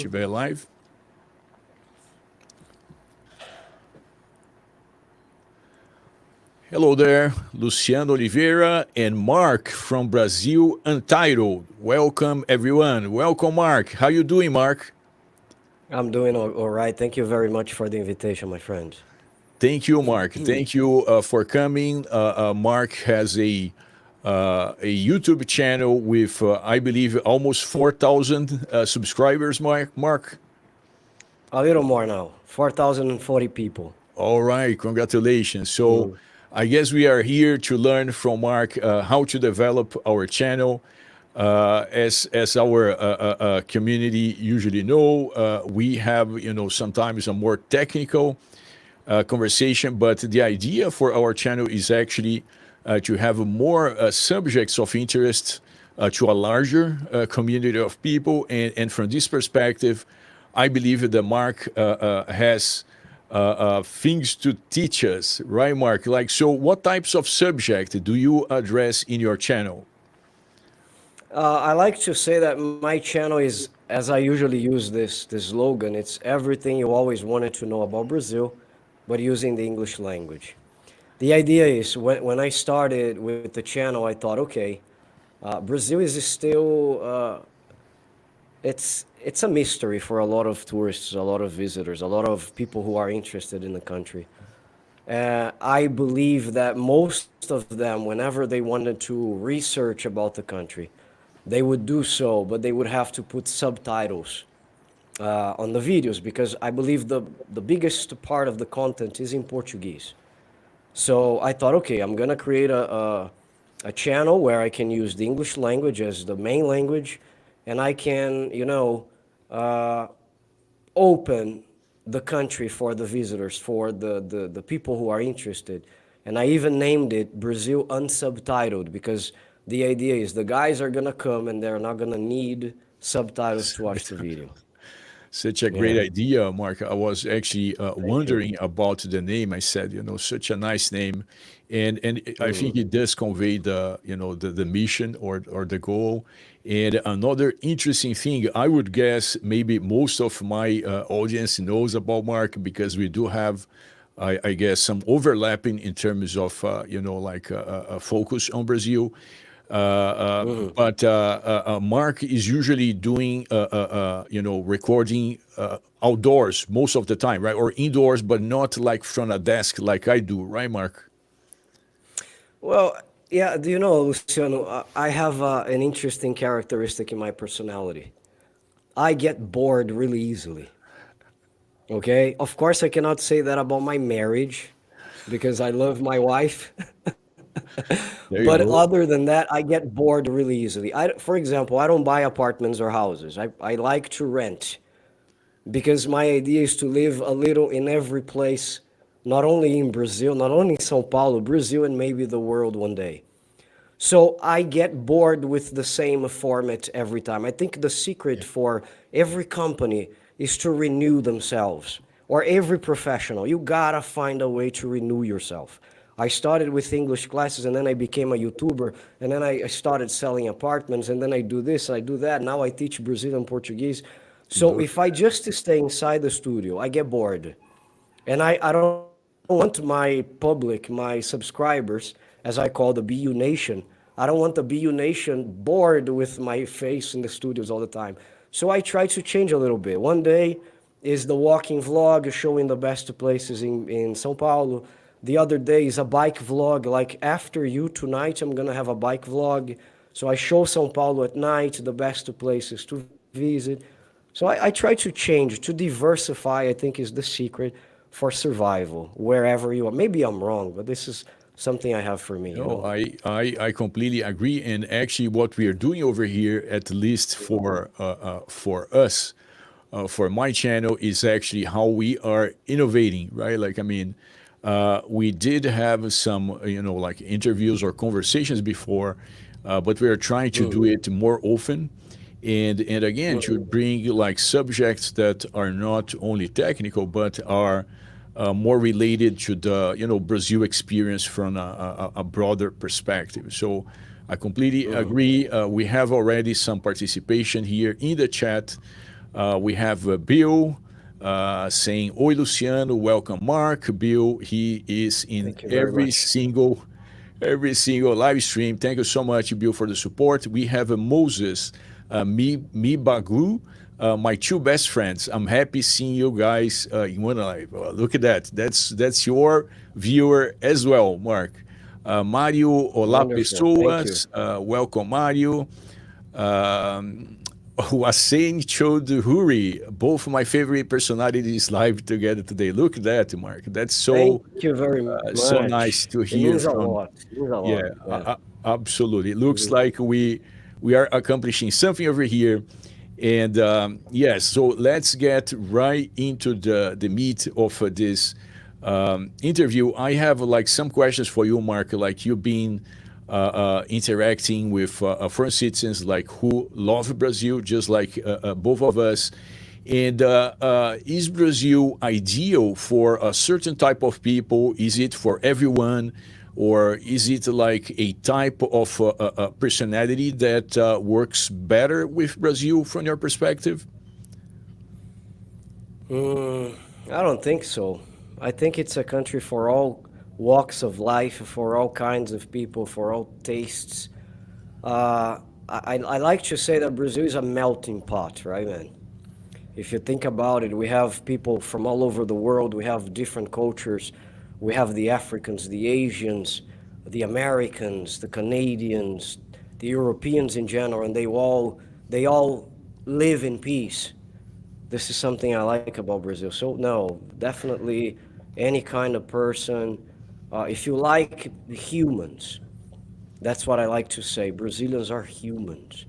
estiver live. Hello there, Luciano Oliveira and Mark from Brazil Untitled. Welcome, everyone. Welcome, Mark. How you doing, Mark? I'm doing all right. Thank you very much for the invitation, my friend. Thank you, Mark. Thank you for coming. Mark has a YouTube channel with, I believe, almost 4,000 subscribers, Mark. A little more now, 4,040 people. All right, congratulations. So Mm. I guess we are here to learn from Mark how to develop our channel. As our community usually know, we have sometimes a more technical conversation, but the idea for our channel is actually to have more subjects of interest to a larger community of people. And from this perspective, I believe that Mark has things to teach us, right, Mark? Like, so what types of subject do you address in your channel? I like to say that my channel is, as I usually use this slogan, it's everything you always wanted to know about Brazil, but using the English language. The idea is when I started with the channel, I thought, okay, Brazil is still it's a mystery for a lot of tourists, a lot of visitors, a lot of people who are interested in the country. I believe that most of them, whenever they wanted to research about the country, they would do so, but they would have to put subtitles on the videos because I believe the biggest part of the content is in Portuguese. So I thought, okay, I'm gonna create a channel where I can use the English language as the main language, and I can, uh, open the country for the visitors, for the people who are interested. And I even named it Brazil Unsubtitled because the idea is the guys are gonna come and they're not gonna need subtitles to watch the video. Such a great Yeah, idea, Mark. I was actually thank you. wondering about the name. I said, such a nice name, and I think Mm. it does convey the mission or the goal. And another interesting thing, I would guess maybe most of my audience knows about Mark because we do have, I guess, some overlapping in terms of like a focus on Brazil. But Mark is usually doing, recording outdoors most of the time, right? Or indoors, but not like from a desk like I do, right, Mark? Well, yeah, do you know, Luciano, I have an interesting characteristic in my personality. I get bored really easily. Okay? Of course, I cannot say that about my marriage because I love my wife. There But you go. other than that, I get bored really easily. For example, I don't buy apartments or houses. I like to rent because my idea is to live a little in every place, not only in Brazil, not only São Paulo, Brazil, and maybe the world one day. So I get bored with the same format every time. I think the secret for every company is to renew themselves, or every professional. You gotta find a way to renew yourself. I started with English classes and then I became a YouTuber and then I started selling apartments and then I do this, I do that. Now I teach Brazilian Portuguese. So Look, if I just stay inside the studio, I get bored. And I don't want my public, my subscribers, as I call the BU Nation, I don't want the BU Nation bored with my face in the studios all the time. So I try to change a little bit. One day is the walking vlog showing the best places in São Paulo. The other day is a bike vlog. Like after you tonight, I'm gonna have a bike vlog. So I show São Paulo at night, the best places to visit. So I try to change, to diversify, I think is the secret for survival wherever you are. Maybe I'm wrong, but this is something I have for me, you no, know? I completely agree. And actually, what we are doing over here, at least for us, for my channel, is actually how we are innovating, right? Like, I mean, we did have some, like interviews or conversations before, but we are trying to do it more often. And again, to bring like subjects that are not only technical, but are more related to the Brazil experience from a broader perspective. So I completely agree. We have already some participation here in the chat. We have Bill saying, Oi, Luciano, welcome, Mark. Bill, he is in Thank you very much. every single live stream. Thank you so much, Bill, for the support. We have Moses, me Baglu, my two best friends. I'm happy seeing you guys in one live. Look at that. That's your viewer as well, Mark. Mario Olá Wonderful. Thank you. Pessoas, welcome, Mario. Hussein Choudhury, both my favorite personalities live together today. Look at that, Mark. That's Thank so you very so nice much. to It hear means a from. lot. It means a Yeah, lot. Yeah. absolutely. It looks Mhm. like we are accomplishing something over here. And yes, so let's get right into the meat of this interview. I have like some questions for you, Mark. Like you've been interacting with foreign citizens like who love Brazil, just like both of us. And is Brazil ideal for a certain type of people? Is it for everyone? Or is it like a type of personality that works better with Brazil from your perspective? Mm, I don't think so. I think it's a country for all walks of life, for all kinds of people, for all tastes. I like to say that Brazil is a melting pot, right, man? If you think about it, we have people from all over the world. We have different cultures. We have the Africans, the Asians, the Americans, the Canadians, the Europeans in general, and they all live in peace. This is something I like about Brazil. So no, definitely any kind of person. If you like humans, that's what I like to say. Brazilians are humans.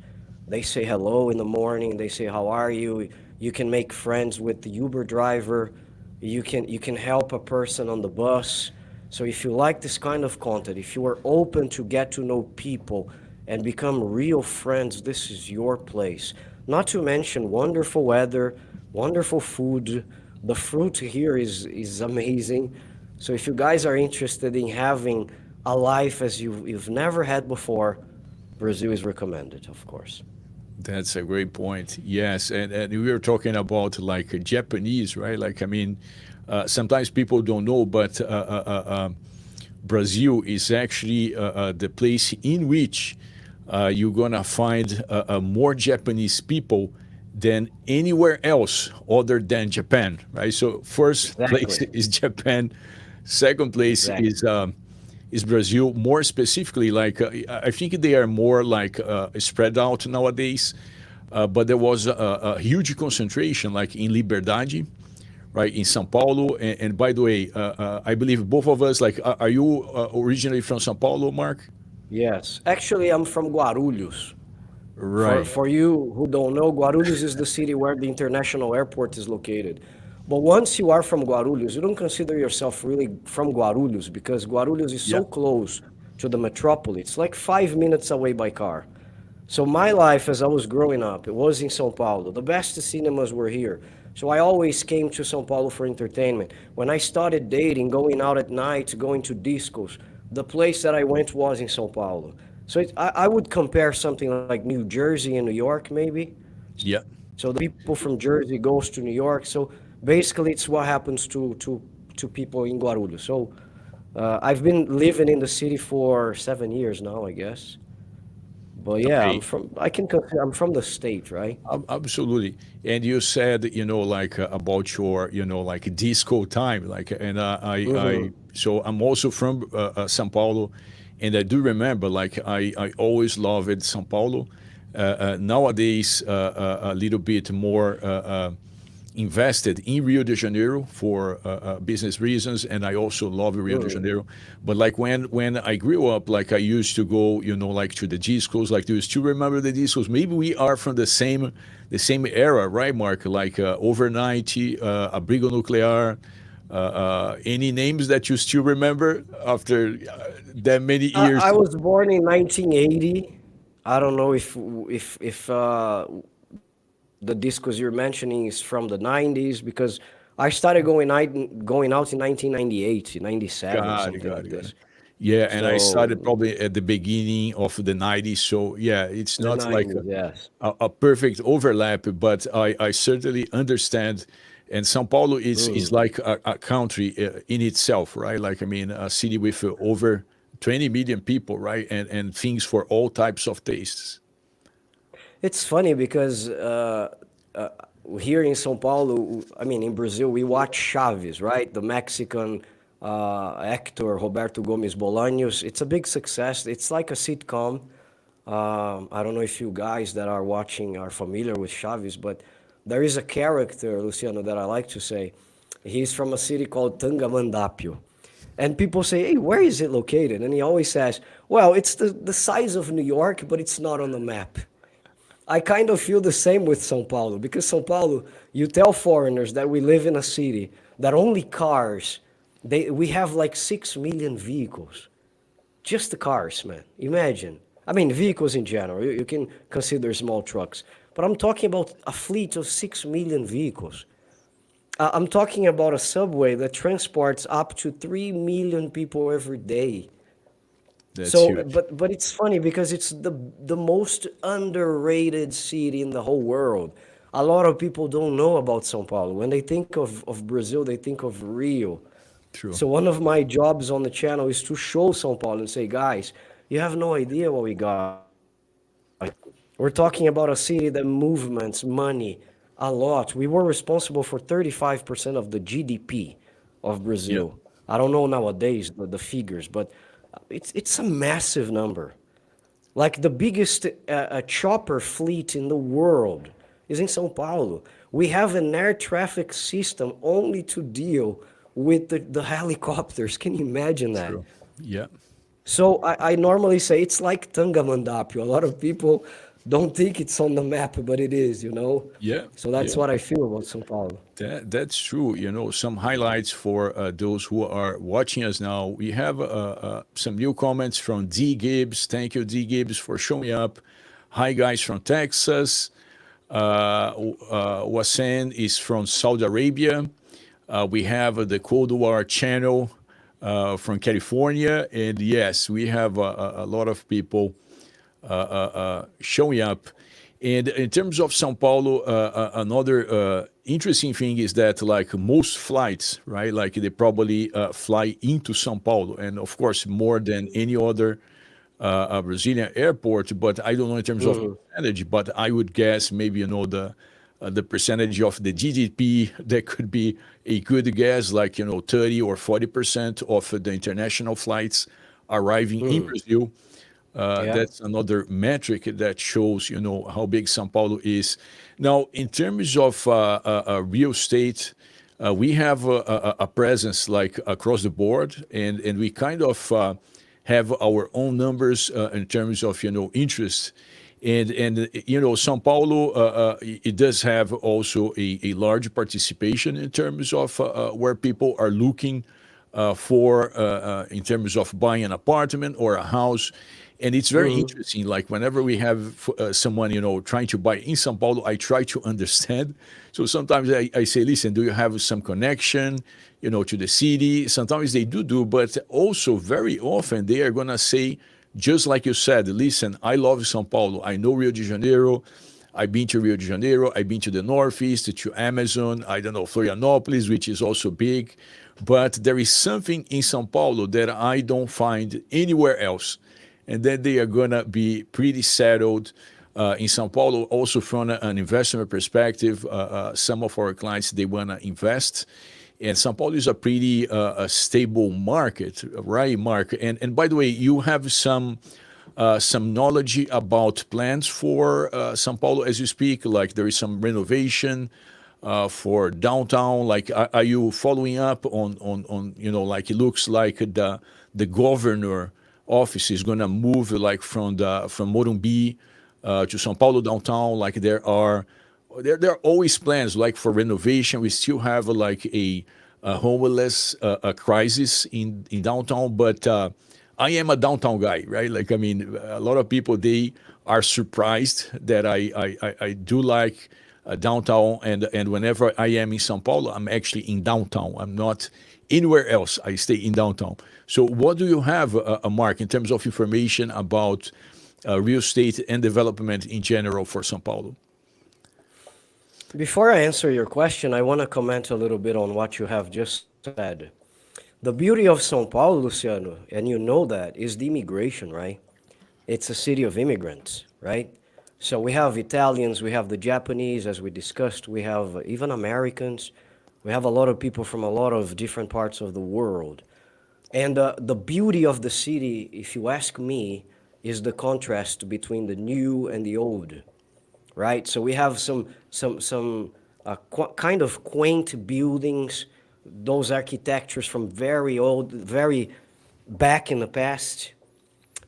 They say hello in the morning. They say, "How are you?" You can make friends with the Uber driver. You can help a person on the bus. So if you like this kind of content, if you are open to get to know people and become real friends, this is your place. Not to mention wonderful weather, wonderful food. The fruit here is amazing. So if you guys are interested in having a life as you've never had before, Brazil is recommended, of course. That's a great point. Yes, and we were talking about like Japanese, right? Like I mean, sometimes people don't know, but Brazil is actually the place in which you're gonna find more Japanese people than anywhere else other than Japan, right? So first place Exactly. is Japan, second place Exactly. is Brazil. More specifically, like I think they are more like spread out nowadays, but there was a huge concentration, like in Liberdade, right in São Paulo. And by the way, I believe both of us, like, are you originally from São Paulo, Mark? Yes. Actually, I'm from Guarulhos. For Right. for you who don't know, Guarulhos is the city where the international airport is located. But once you are from Guarulhos, you don't consider yourself really from Guarulhos because Guarulhos is Yeah. so close to the metropolis. It's like 5 minutes away by car. So my life as I was growing up, it was in São Paulo. The best cinemas were here. So I always came to São Paulo for entertainment. When I started dating, going out at night, going to discos, the place that I went was in São Paulo. So I would compare something like New Jersey and New York, maybe. Yeah. So the people from Jersey goes to New York. So basically, it's what happens to people in Guarulhos. So I've been living in the city for 7 years now, I guess. But yeah, Okay. I can consider I'm from the state, right? Absolutely. And you said, like about your, like disco time, like, and Hmm. so I'm also from São Paulo, and I do remember, like, I always loved São Paulo. Nowadays, a little bit more invested in Rio de Janeiro for business reasons, and I also love Rio de Hmm. Janeiro. But like when I grew up, like I used to go, like to the discos. Like, do you still remember the discos? Maybe we are from the same era, right, Mark? Like Overnight, Abrigo Nuclear. Any names that you still remember after that many I years? was born in 1980. I don't know if the discos you're mentioning is from the 90s because I started going out in 1998, 97, Got it, something got like it, got this. it. Yeah, and I started So probably at the beginning of the 90s. So yeah, it's the not like 90s, yes. a perfect overlap, but I certainly understand. And São Paulo is like a country in itself, right? Like, I mean, a city with over 20 million people, right? And things for all types of tastes. It's funny because uh, here in São Paulo, I mean, in Brazil, we watch Chaves, right? The Mexican actor Roberto Gomes Bolaños. It's a big success. It's like a sitcom. I don't know if you guys that are watching are familiar with Chaves, but there is a character, Luciano, that I like to say. He's from a city called Tangamandapio. And people say, hey, where is it located? And he always says, well, it's the size of New York, but it's not on the map. I kind of feel the same with São Paulo because São Paulo, you tell foreigners that we live in a city that only cars, we have like 6 million vehicles. Just the cars, man. Imagine. I mean, vehicles in general. You can consider small trucks. But I'm talking about a fleet of 6 million vehicles. I'm talking about a subway that transports up to 3 million people every day. That's So, huge. but it's funny because it's the most underrated city in the whole world. A lot of people don't know about São Paulo. When they think of Brazil, they think of Rio. True. So one of my jobs on the channel is to show São Paulo and say, guys, you have no idea what we got. We're talking about a city that movements money a lot. We were responsible for 35% of the GDP of Yeah. Brazil. I don't know nowadays the figures, but it's a massive number. Like the biggest chopper fleet in the world is in São Paulo. We have an air traffic system only to deal with the helicopters. Can you imagine that? True. Yeah. So I normally say it's like Tangamandapio. A lot of people don't think it's on the map, but it is, you know? Yeah. So that's Yeah. what I feel about São Paulo. That's true. You know, some highlights for those who are watching us now. We have some new comments from D Gibbs. Thank you, D Gibbs, for showing up. Hi, guys from Texas. Wasan is from Saudi Arabia. We have the Cold War channel from California. And yes, we have a lot of people showing up. And in terms of São Paulo, another interesting thing is that like most flights, right? Like they probably fly into São Paulo, and of course more than any other Brazilian airport. But I don't know in terms of percentage. But I would guess maybe the percentage of the GDP that could be a good guess, like 30 or 40% of the international flights arriving in Brazil. Yeah. That's another metric that shows, how big São Paulo is. Now, in terms of real estate, we have a presence like across the board, and we kind of have our own numbers in terms of, interest. And São Paulo, it does have also a large participation in terms of where people are looking for in terms of buying an apartment or a house. And it's very interesting. Like whenever we have someone, trying to buy in São Paulo, I try to understand. So sometimes I say, listen, do you have some connection, to the city? Sometimes they do, but also very often they are gonna say, just like you said, listen, I love São Paulo. I know Rio de Janeiro. I've been to Rio de Janeiro. I've been to the Northeast, to Amazon. I don't know, Florianopolis, which is also big. But there is something in São Paulo that I don't find anywhere else. And then they are going to be pretty settled in São Paulo. Also from an investment perspective, some of our clients, they want to invest. And São Paulo is a pretty stable market, right, Mark? And by the way, you have some knowledge about plans for São Paulo as you speak. Like there is some renovation for downtown. Like, are you following up on like it looks like the governor office is going to move like from Morumbi to São Paulo downtown. Like there are always plans like for renovation. We still have like a homeless crisis in downtown, but I am a downtown guy, right? Like I mean, a lot of people they are surprised that I do like downtown, and whenever I am in São Paulo, I'm actually in downtown. I'm not anywhere else. I stay in downtown. So, what do you have, Mark, in terms of information about real estate and development in general for São Paulo? Before I answer your question, I want to comment a little bit on what you have just said. The beauty of São Paulo, Luciano, and you know that, is the immigration, right? It's a city of immigrants, right? So we have Italians, we have the Japanese, as we discussed, we have even Americans. We have a lot of people from a lot of different parts of the world. And the beauty of the city, if you ask me, is the contrast between the new and the old, right? So we have some kind of quaint buildings, those architectures from very old, very back in the past,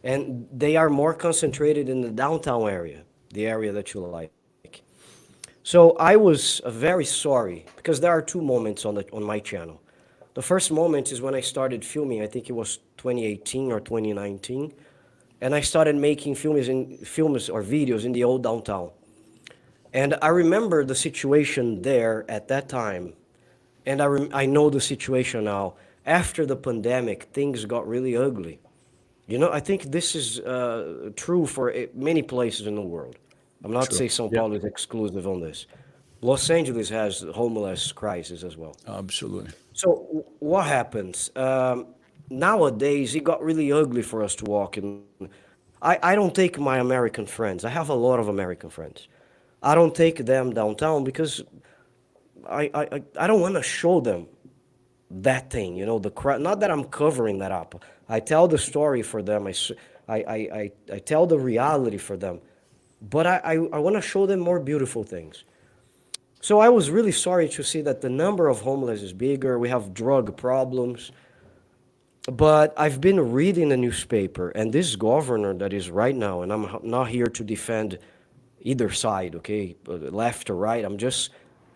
and they are more concentrated in the downtown area, the area that you like. So I was very sorry because there are two moments on my channel. The first moment is when I started filming. I think it was 2018 or 2019, and I started making films or videos in the old downtown. And I remember the situation there at that time, and I know the situation now. After the pandemic, things got really ugly. You know, I think this is true for many places in the world. I'm not Sure. saying São Yeah, Paulo is exclusive on this. Los Angeles has homeless crisis as well. absolutely. So what happens? Nowadays, it got really ugly for us to walk in. I don't take my American friends. I have a lot of American friends. I don't take them downtown because I don't want to show them that thing, you know, the crowd. Not that I'm covering that up. I tell the story for them. I tell the reality for them. But I want to show them more beautiful things. So I was really sorry to see that the number of homeless is bigger. We have drug problems. But I've been reading the newspaper, and this governor that is right now, and I'm not here to defend either side, okay, left or right. I'm just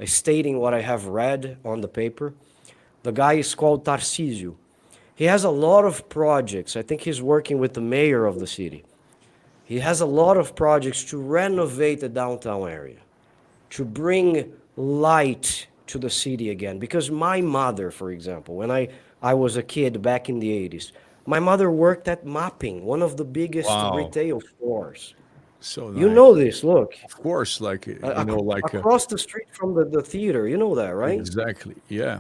stating what I have read on the paper. The guy is called Tarcísio. He has a lot of projects. I think he's working with the mayor of the city. He has a lot of projects to renovate the downtown area, to bring light to the city again. Because my mother, for example, when I was a kid back in the 80s, my mother worked at Mapping, one of the biggest Wow. retail stores. So You nice. know this, look, Of course, like, across the street from the theater, you know that, right? exactly. Yeah.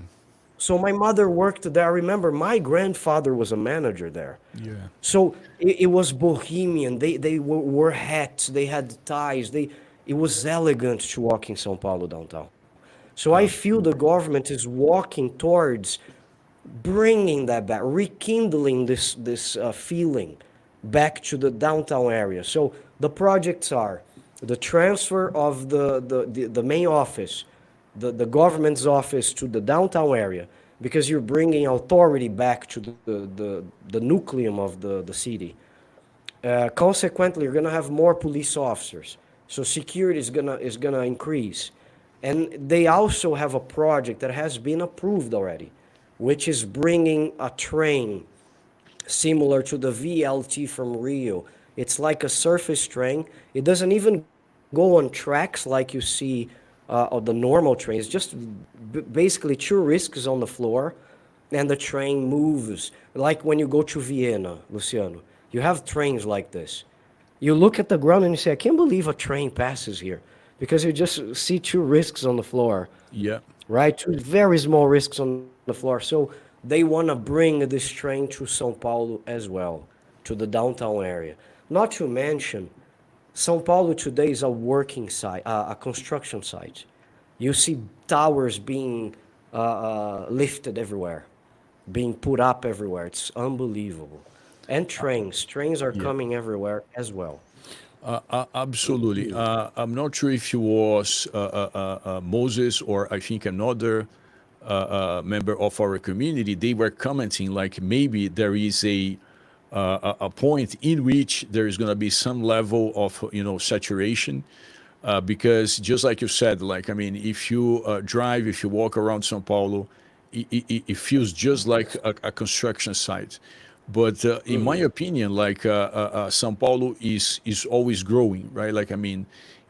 So my mother worked there. I remember my grandfather was a manager there. Yeah. So it was bohemian. They wore hats. They had ties. It was elegant to walk in São Paulo downtown. So I feel the government is walking towards bringing that back, rekindling this feeling back to the downtown area. So the projects are the transfer of the main office, the government's office to the downtown area, because you're bringing authority back to the nucleum of the city. Consequently, you're gonna have more police officers, so security is gonna increase, and they also have a project that has been approved already, which is bringing a train similar to the VLT from Rio. It's like a surface train. It doesn't even go on tracks like you see of the normal trains. Just basically two risks on the floor, and the train moves. Like when you go to Vienna, Luciano, you have trains like this. You look at the ground and you say, I can't believe a train passes here, because you just see two risks on the floor, Yeah. right? Two very small risks on the floor. So they want to bring this train to São Paulo as well, to the downtown area. Not to mention, São Paulo today is a working site, a construction site. You see towers being lifted everywhere, being put up everywhere. It's unbelievable. And trains are Yeah. coming everywhere as well. Absolutely. I'm not sure if it was Moses or I think another member of our community. They were commenting like maybe there is a point in which there is going to be some level of saturation, because just like you said, like I mean, if you drive, if you walk around São Paulo, it feels just like a construction site. But in my opinion, like São Paulo is always growing, right? Like I mean,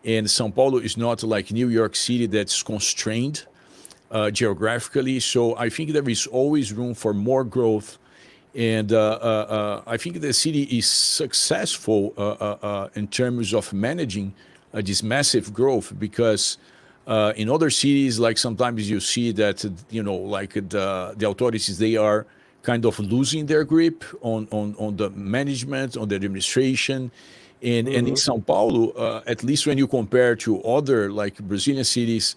and Sao Paulo is not like New York City that's constrained geographically. So I think there is always room for more growth. And I think the city is successful in terms of managing this massive growth because in other cities, like sometimes you see that, like the authorities, they are kind of losing their grip on the management, on the administration. And in Sao Paulo, at least when you compare to other like Brazilian cities,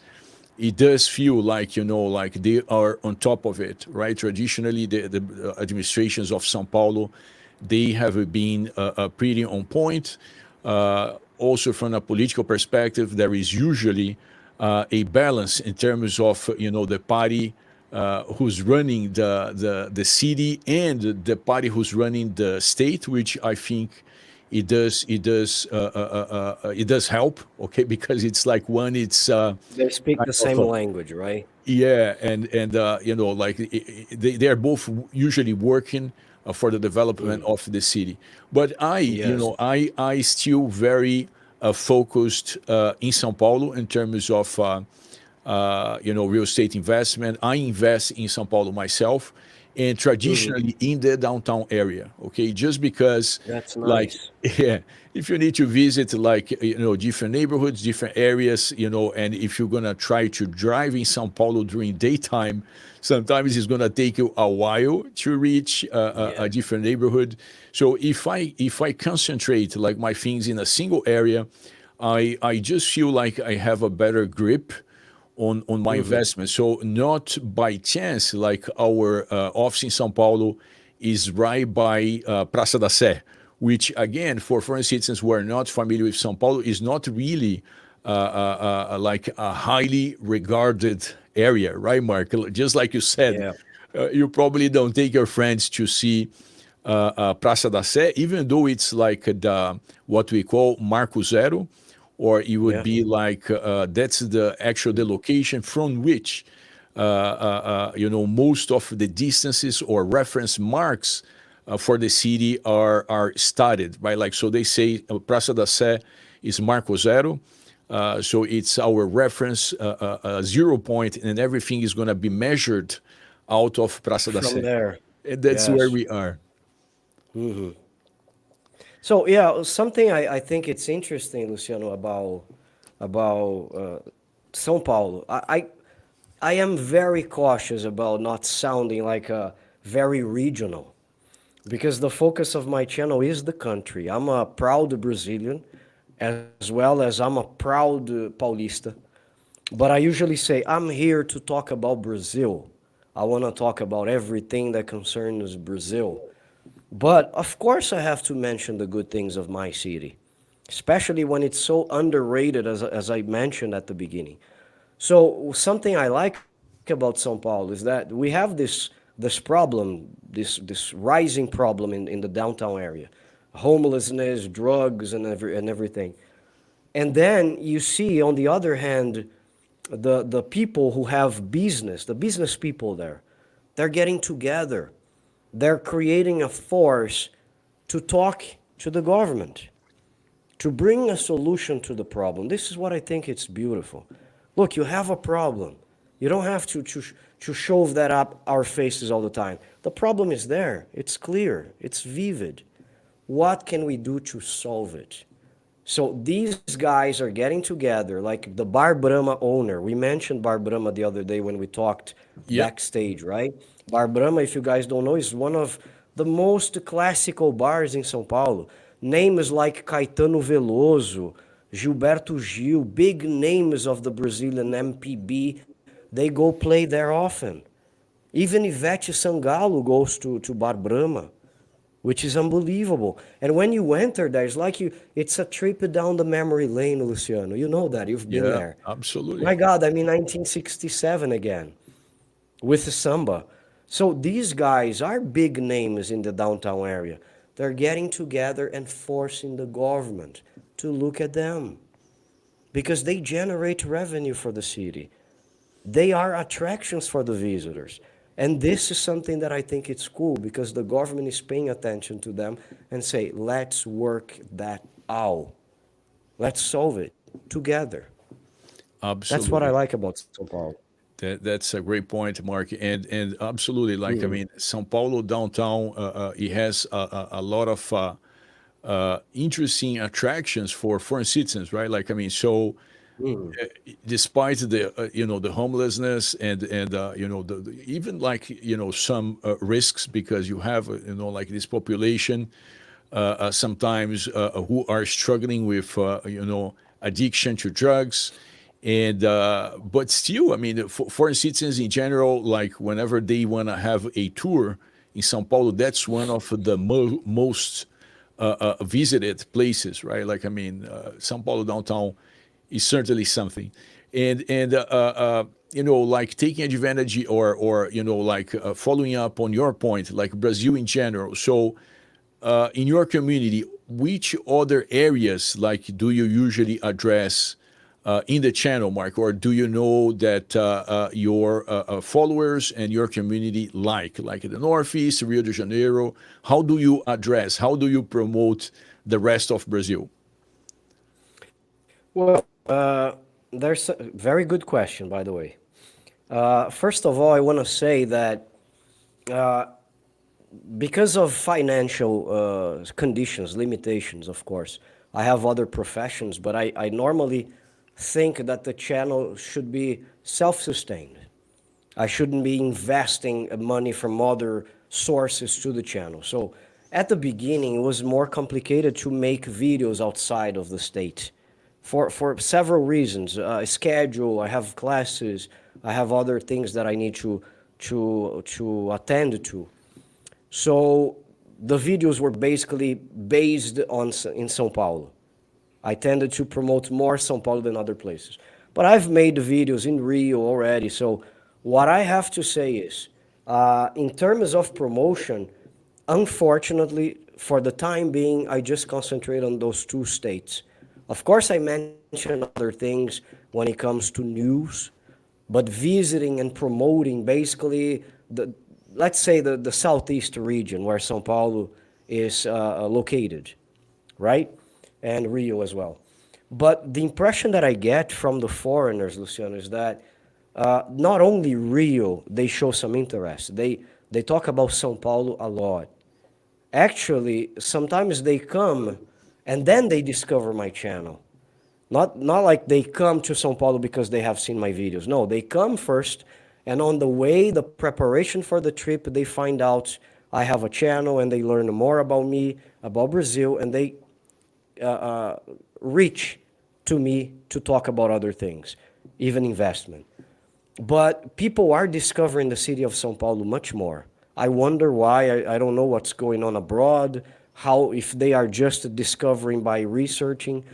it does feel like like they are on top of it, right? Traditionally, the administrations of São Paulo, they have been pretty on point. Also, from a political perspective, there is usually a balance in terms of the party who's running the city and the party who's running the state, which I think it does help, okay, because it's like one, it's They speak kind the of same language, right? yeah, and like they are both usually working for the development of the city. But Yes. I still very focused in São Paulo in terms of real estate investment. I invest in São Paulo myself, and traditionally in the downtown area. Okay, just because, That's like, nice. yeah, if you need to visit like different neighborhoods, different areas, and if you're gonna try to drive in São Paulo during daytime, sometimes it's gonna take you a while to reach Yeah. a different neighborhood. So if I concentrate like my things in a single area, I just feel like I have a better grip on my investment. So not by chance, like our office in São Paulo is right by Praça da Sé, which again, for foreign citizens who are not familiar with São Paulo, is not really like a highly regarded area, right, Mark? Just like you said, Yeah. you probably don't take your friends to see Praça da Sé, even though it's like what we call Marco Zero, or it would Yeah. be like that's the location from which most of the distances or reference marks for the city are started, right? Like so they say Praça da Sé is Marco Zero. So it's our reference 0 point, and everything is going to be measured out of Praça da From Sé. there. And that's where Yes. we are. So yeah, something I think it's interesting, Luciano, about São Paulo. I am very cautious about not sounding like a very regional, because the focus of my channel is the country. I'm a proud Brazilian, as well as I'm a proud Paulista. But I usually say I'm here to talk about Brazil. I want to talk about everything that concerns Brazil. But of course, I have to mention the good things of my city, especially when it's so underrated, as I mentioned at the beginning. So something I like about São Paulo is that we have this problem, this rising problem in the downtown area, homelessness, drugs, and everything. And then you see, on the other hand, the people who have business, the business people there, they're getting together. They're creating a force to talk to the government, to bring a solution to the problem. This is what I think it's beautiful. Look, you have a problem. You don't have to shove that up our faces all the time. The problem is there. It's clear. It's vivid. What can we do to solve it? So these guys are getting together, like the Bar Brahma owner. We mentioned Bar Brahma the other day when we talked Yeah. backstage, right? Bar Brahma, if you guys don't know, is one of the most classical bars in São Paulo. Names like Caetano Veloso, Gilberto Gil, big names of the Brazilian MPB, they go play there often. Even Ivete Sangalo goes to Bar Brahma, which is unbelievable. And when you enter there, it's like it's a trip down the memory lane, Luciano. You know that, you've been Yeah, there. absolutely. My God, I mean 1967 again with the samba. So these guys are big names in the downtown area. They're getting together and forcing the government to look at them because they generate revenue for the city. They are attractions for the visitors. And this is something that I think it's cool because the government is paying attention to them and say, let's work that out. Let's solve it. together. That's what I Absolutely. like about São Paulo. That's a great point, Mark, and absolutely, like I Mm, mean, São Paulo downtown, it has a lot of interesting attractions for foreign citizens, right? Like I mean, so mm. despite the the homelessness and even like some risks because you have like this population sometimes who are struggling with addiction to drugs and but still I mean for foreign citizens in general like whenever they want to have a tour in Sao Paulo that's one of the most visited places, right? Like I mean Sao Paulo downtown is certainly something and like taking advantage or like following up on your point like Brazil in general. So in your community, which other areas like do you usually address in the channel, Mark, or do you know that your followers and your community like the Northeast, Rio de Janeiro? How do you address? How do you promote the rest of Brazil? Well, there's a very good question, by the way. First of all, I want to say that because of financial conditions, limitations, of course, I have other professions, but I normally think that the channel should be self sustained. I shouldn't be investing money from other sources to the channel. So at the beginning, it was more complicated to make videos outside of the state for several reasons. Schedule, I have classes, I have other things that I need to attend to. So the videos were basically based on in São Paulo. I tended to promote more São Paulo than other places. But I've made videos in Rio already. So what I have to say is, in terms of promotion, unfortunately, for the time being, I just concentrate on those two states. Of course, I mention other things when it comes to news, but visiting and promoting basically the, let's say the southeast region where São Paulo is located, right? And Rio as well. But the impression that I get from the foreigners, Luciano, is that not only Rio, they show some interest. They talk about São Paulo a lot. Actually, sometimes they come and then they discover my channel. Not like they come to São Paulo because they have seen my videos. No, they come first, and on the way, the preparation for the trip, they find out I have a channel and they learn more about me, about Brazil, and they reach to me to talk about other things, even investment. But people are discovering the city of São Paulo much more. I wonder why. I don't know what's going on abroad, how if they are just discovering by researching.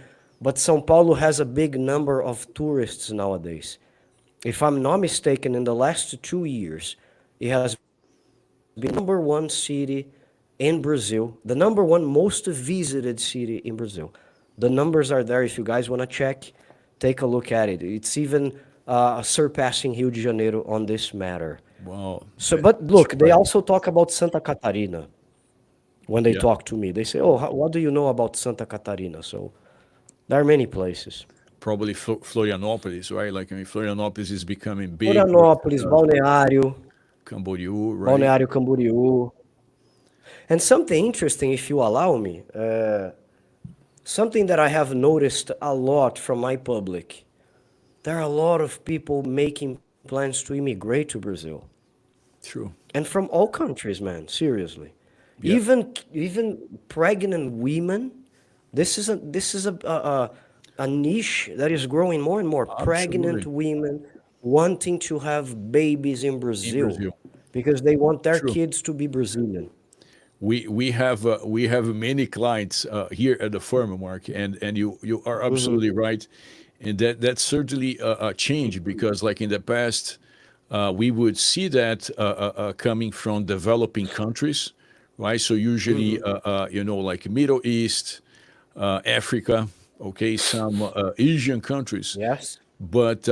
But São Paulo has a big number of tourists nowadays. If I'm not mistaken, in the last 2 years, it has been the number one city in Brazil, the number one most visited city in Brazil. The numbers are there. If you guys want to check, take a look at it. It's even surpassing Rio de Janeiro on this matter. Wow, So, but look, they surprising. also talk about Santa Catarina when they Yeah, talk to me. They say, "Oh, what do you know about Santa Catarina?" So there are many places. probably Florianopolis, right? Like I mean, Florianopolis is becoming big with Florianópolis, Balneário, Camboriú, right? Balneário Camboriú. And something interesting, if you allow me, something that I have noticed a lot from my public. There are a lot of people making plans to immigrate to Brazil. True. And from all countries, man, seriously. Yeah, Even pregnant women, this is a niche that is growing more and more. Pregnant absolutely. women wanting to have babies in In Brazil Brazil. because they want their True. kids to be Brazilian. We have many clients here at the firm, Mark, and you are absolutely right, and that's certainly a change because like in the past, we would see that coming from developing countries, right? So usually, like Middle East, Africa, okay, some Asian countries. Yes? But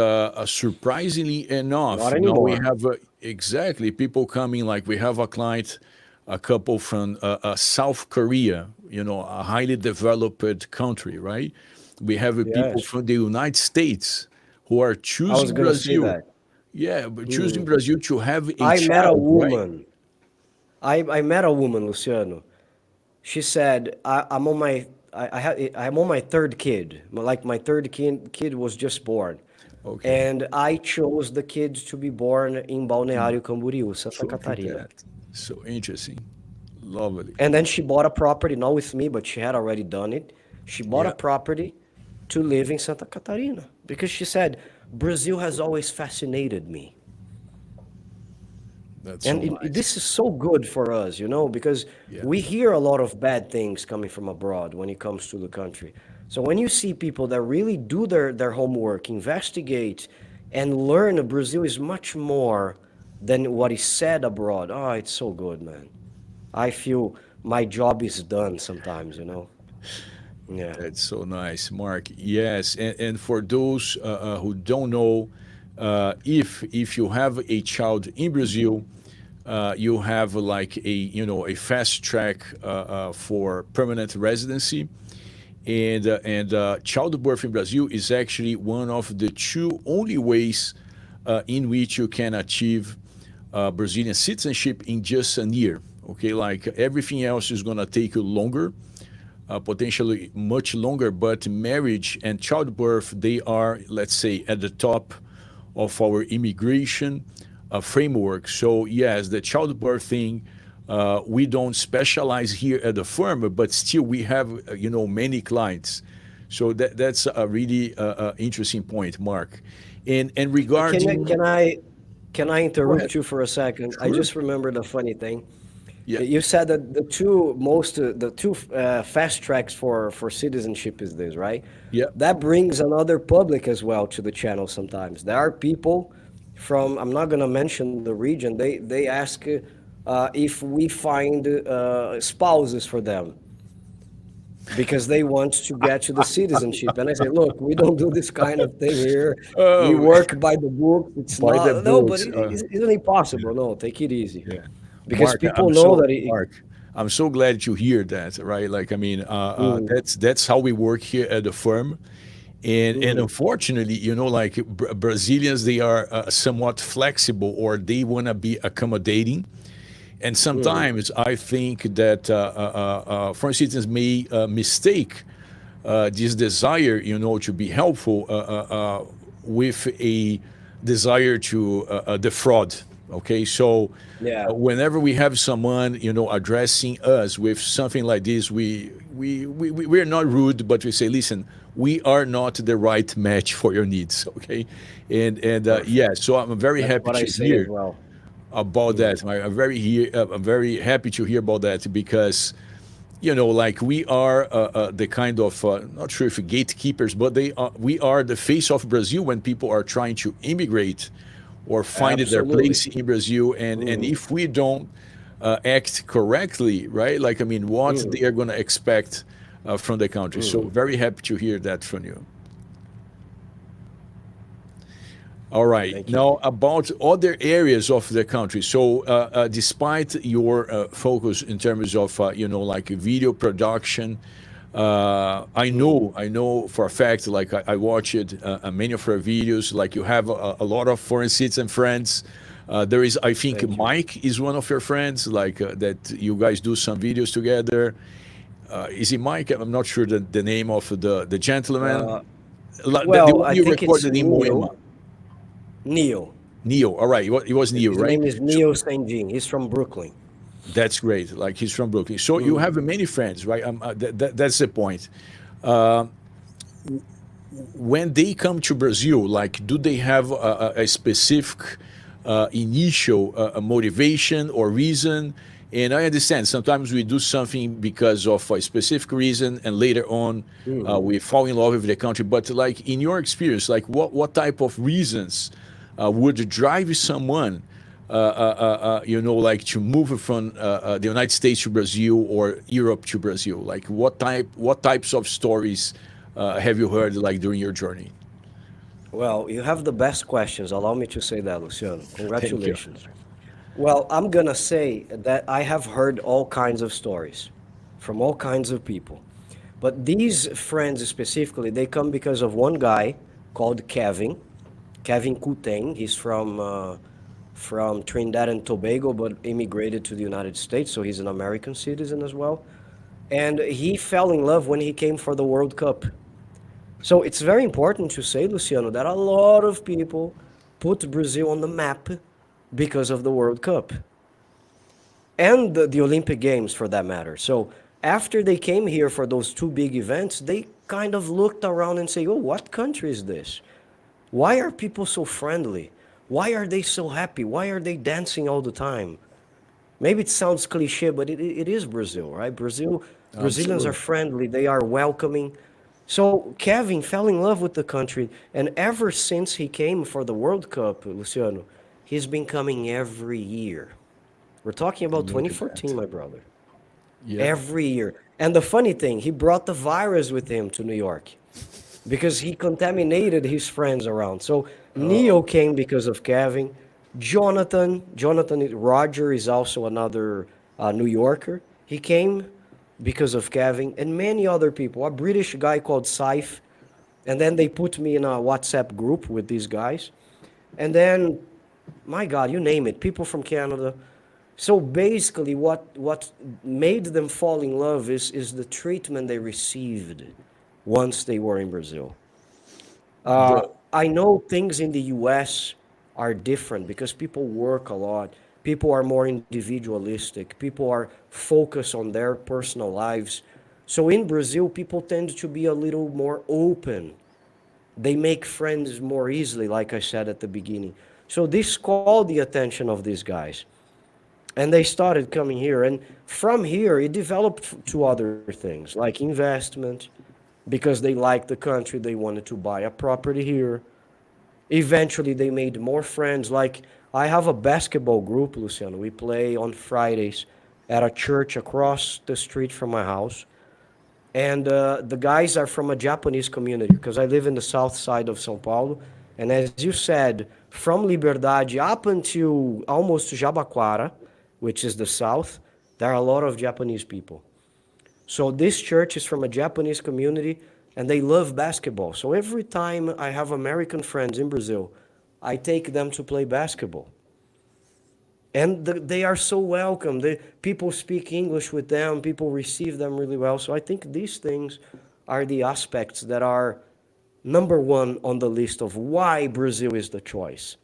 surprisingly enough, Not now we anymore. have exactly people coming. Like we have a client, a couple from South Korea, a highly developed country, right? We have people Yes, from the United States who are I was choosing gonna say Brazil. that. Yeah, but choosing Brazil to have a I met a child, right? woman. I met a woman, Luciano. She said, I'm on my I'm on my third kid. Like my third kid was just born, Okay. and I chose the kid to be born in Balneário Camboriú, Santa Look at Catarina. that. So interesting. Lovely. And then she bought a property, not with me, but she had already done it. She bought a Yeah, property to live in Santa Catarina because she said, Brazil has always fascinated me. that's And so this nice. is so good for us, because Yeah. we hear a lot of bad things coming from abroad when it comes to the country. So when you see people that really do their homework, investigate, and learn Brazil is much more than what is said abroad. Oh, it's so good, man. I feel my job is done sometimes. Yeah. That's so nice, Mark. Yes, and for those who don't know, if you have a child in Brazil, you have like a fast track for permanent residency, and childbirth in Brazil is actually one of the two only ways in which you can achieve Brazilian citizenship in just a year. Okay, like everything else is gonna take you longer, potentially much longer, but marriage and childbirth, they are, let's say, at the top of our immigration framework. So yes, the childbirth thing, we don't specialize here at the firm, but still we have, many clients. So that's a really interesting point, Mark. And Can I regarding, can I can I go ahead. interrupt you for a second? I Sure. just remembered a funny thing. Yeah. You said that the two fast tracks for citizenship is this, right? Yeah. That brings another public as well to the channel sometimes. There are people from, I'm not gonna mention the region. They ask if we find spouses for them because they want to get to the citizenship. And I say, look, we don't do this kind of thing here. We Oh, work by the book. It's by the not, no, but books. isn't it possible? No, take it easy. Yeah. Because Mark, people know that I'm so glad to hear that, right? Like, I mean, mm, that's how we work here at the firm, and mm, unfortunately, like Brazilians, they are somewhat flexible, or they want to be accommodating, and mm, sometimes I think that foreign citizens may mistake this desire, to be helpful with a desire to defraud. Okay, so yeah, whenever we have someone, addressing us with something like this, we're not rude, but we say, listen, we are not the right match for your needs. Okay, and perfect. yeah, so I'm very That's happy what I to say as hear well. about Mm, that. I'm very happy to hear about that, because like we are the kind of not sure if gatekeepers, but we are the face of Brazil when people are trying to immigrate or find their absolutely. place in Brazil, and Mm, if we don't act correctly, right? Like, I mean, what mm, they are going to expect from the country. So mm. very happy to hear that from you. All right. Thank you. Now about other areas of the country. So, despite your focus in terms of like video production, I know for a fact. Like I watched many of your videos. Like you have a lot of foreign citizen friends. There is, I think, Thank you. Mike is one of your friends. Like that, you guys do some videos together. Is it Mike? I'm not sure the name of the Uh, gentleman. The well, one I you think it's recorded in Moema. Neo. Neo. All right. It was Neo, His right? name is So Neo Saint. He's from Brooklyn. that's great. Like he's from Brooklyn. So you Mm. have many friends, right? That's the point. When they come to Brazil, like, do they have a specific initial motivation or reason? And I understand sometimes we do something because of a specific reason, and later on Mm. we fall in love with the country. But like in your experience, like what type of reasons would drive someone, like to move from the United States to Brazil or Europe to Brazil? Like what types of stories have you heard like during your journey? Well, you have the best questions. Allow me to say that, Luciano. Thank you. Congratulations. Well, I'm gonna say that I have heard all kinds of stories from all kinds of people. But these friends specifically, they come because of one guy called Kevin Kuteng. He's from Trinidad and Tobago, but immigrated to the United States, so he's an American citizen as well. And he fell in love when he came for the World Cup. So it's very important to say, Luciano, that a lot of people put Brazil on the map because of the World Cup and the Olympic Games for that matter. So after they came here for those two big events, they kind of looked around and say, "Oh, what country is this? Why are people so friendly? Why are they so happy? Why are they dancing all the time?" Maybe it sounds cliche, but it is Brazil, right? Brazilians are Absolutely. friendly, they are welcoming. So Kevin fell in love with the country, and ever since he came for the World Cup, Luciano, he's been coming every year. We're talking about Look at 2014, that. my brother. Yeah. Every year. And the funny thing, he brought the virus with him to New York because he contaminated his friends around. So Neo Oh, came because of Kevin. Jonathan Roger is also another New Yorker. He came because of Kevin and many other people. A British guy called Saif, and then they put me in a WhatsApp group with these guys. And then, my God, you name it, people from Canada. So basically, what made them fall in love is the treatment they received once they were in Brazil. the I know things in the US are different because people work a lot. People are more individualistic. People are focused on their personal lives. So in Brazil, people tend to be a little more open. They make friends more easily, like I said at the beginning. So this called the attention of these guys. And they started coming here. And from here, it developed to other things like investment, because they liked the country, they wanted to buy a property here. Eventually, they made more friends. Like, I have a basketball group, Luciano. We play on Fridays at a church across the street from my house. And the guys are from a Japanese community because I live in the south side of São Paulo. And as you said, from Liberdade up until almost Jabaquara, which is the south, there are a lot of Japanese people. So this church is from a Japanese community and they love basketball. So every time I have American friends in Brazil, I take them to play basketball. And they are so welcome. People speak English with them, people receive them really well. So I think these things are the aspects that are number one on the list of why Brazil is the choice,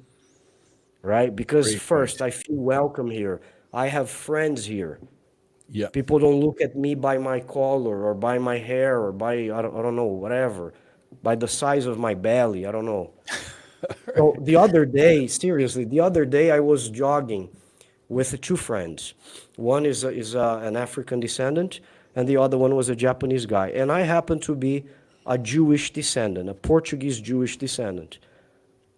right? Because great point. first, I feel welcome here. I have friends here. Yeah. People don't look at me by my color or by my hair or by, I don't know, whatever, by the size of my belly. I don't know. So the other day, seriously, the other day I was jogging with two friends. One an African descendant, and the other one was a Japanese guy. And I happen to be a Jewish descendant, a Portuguese Jewish descendant.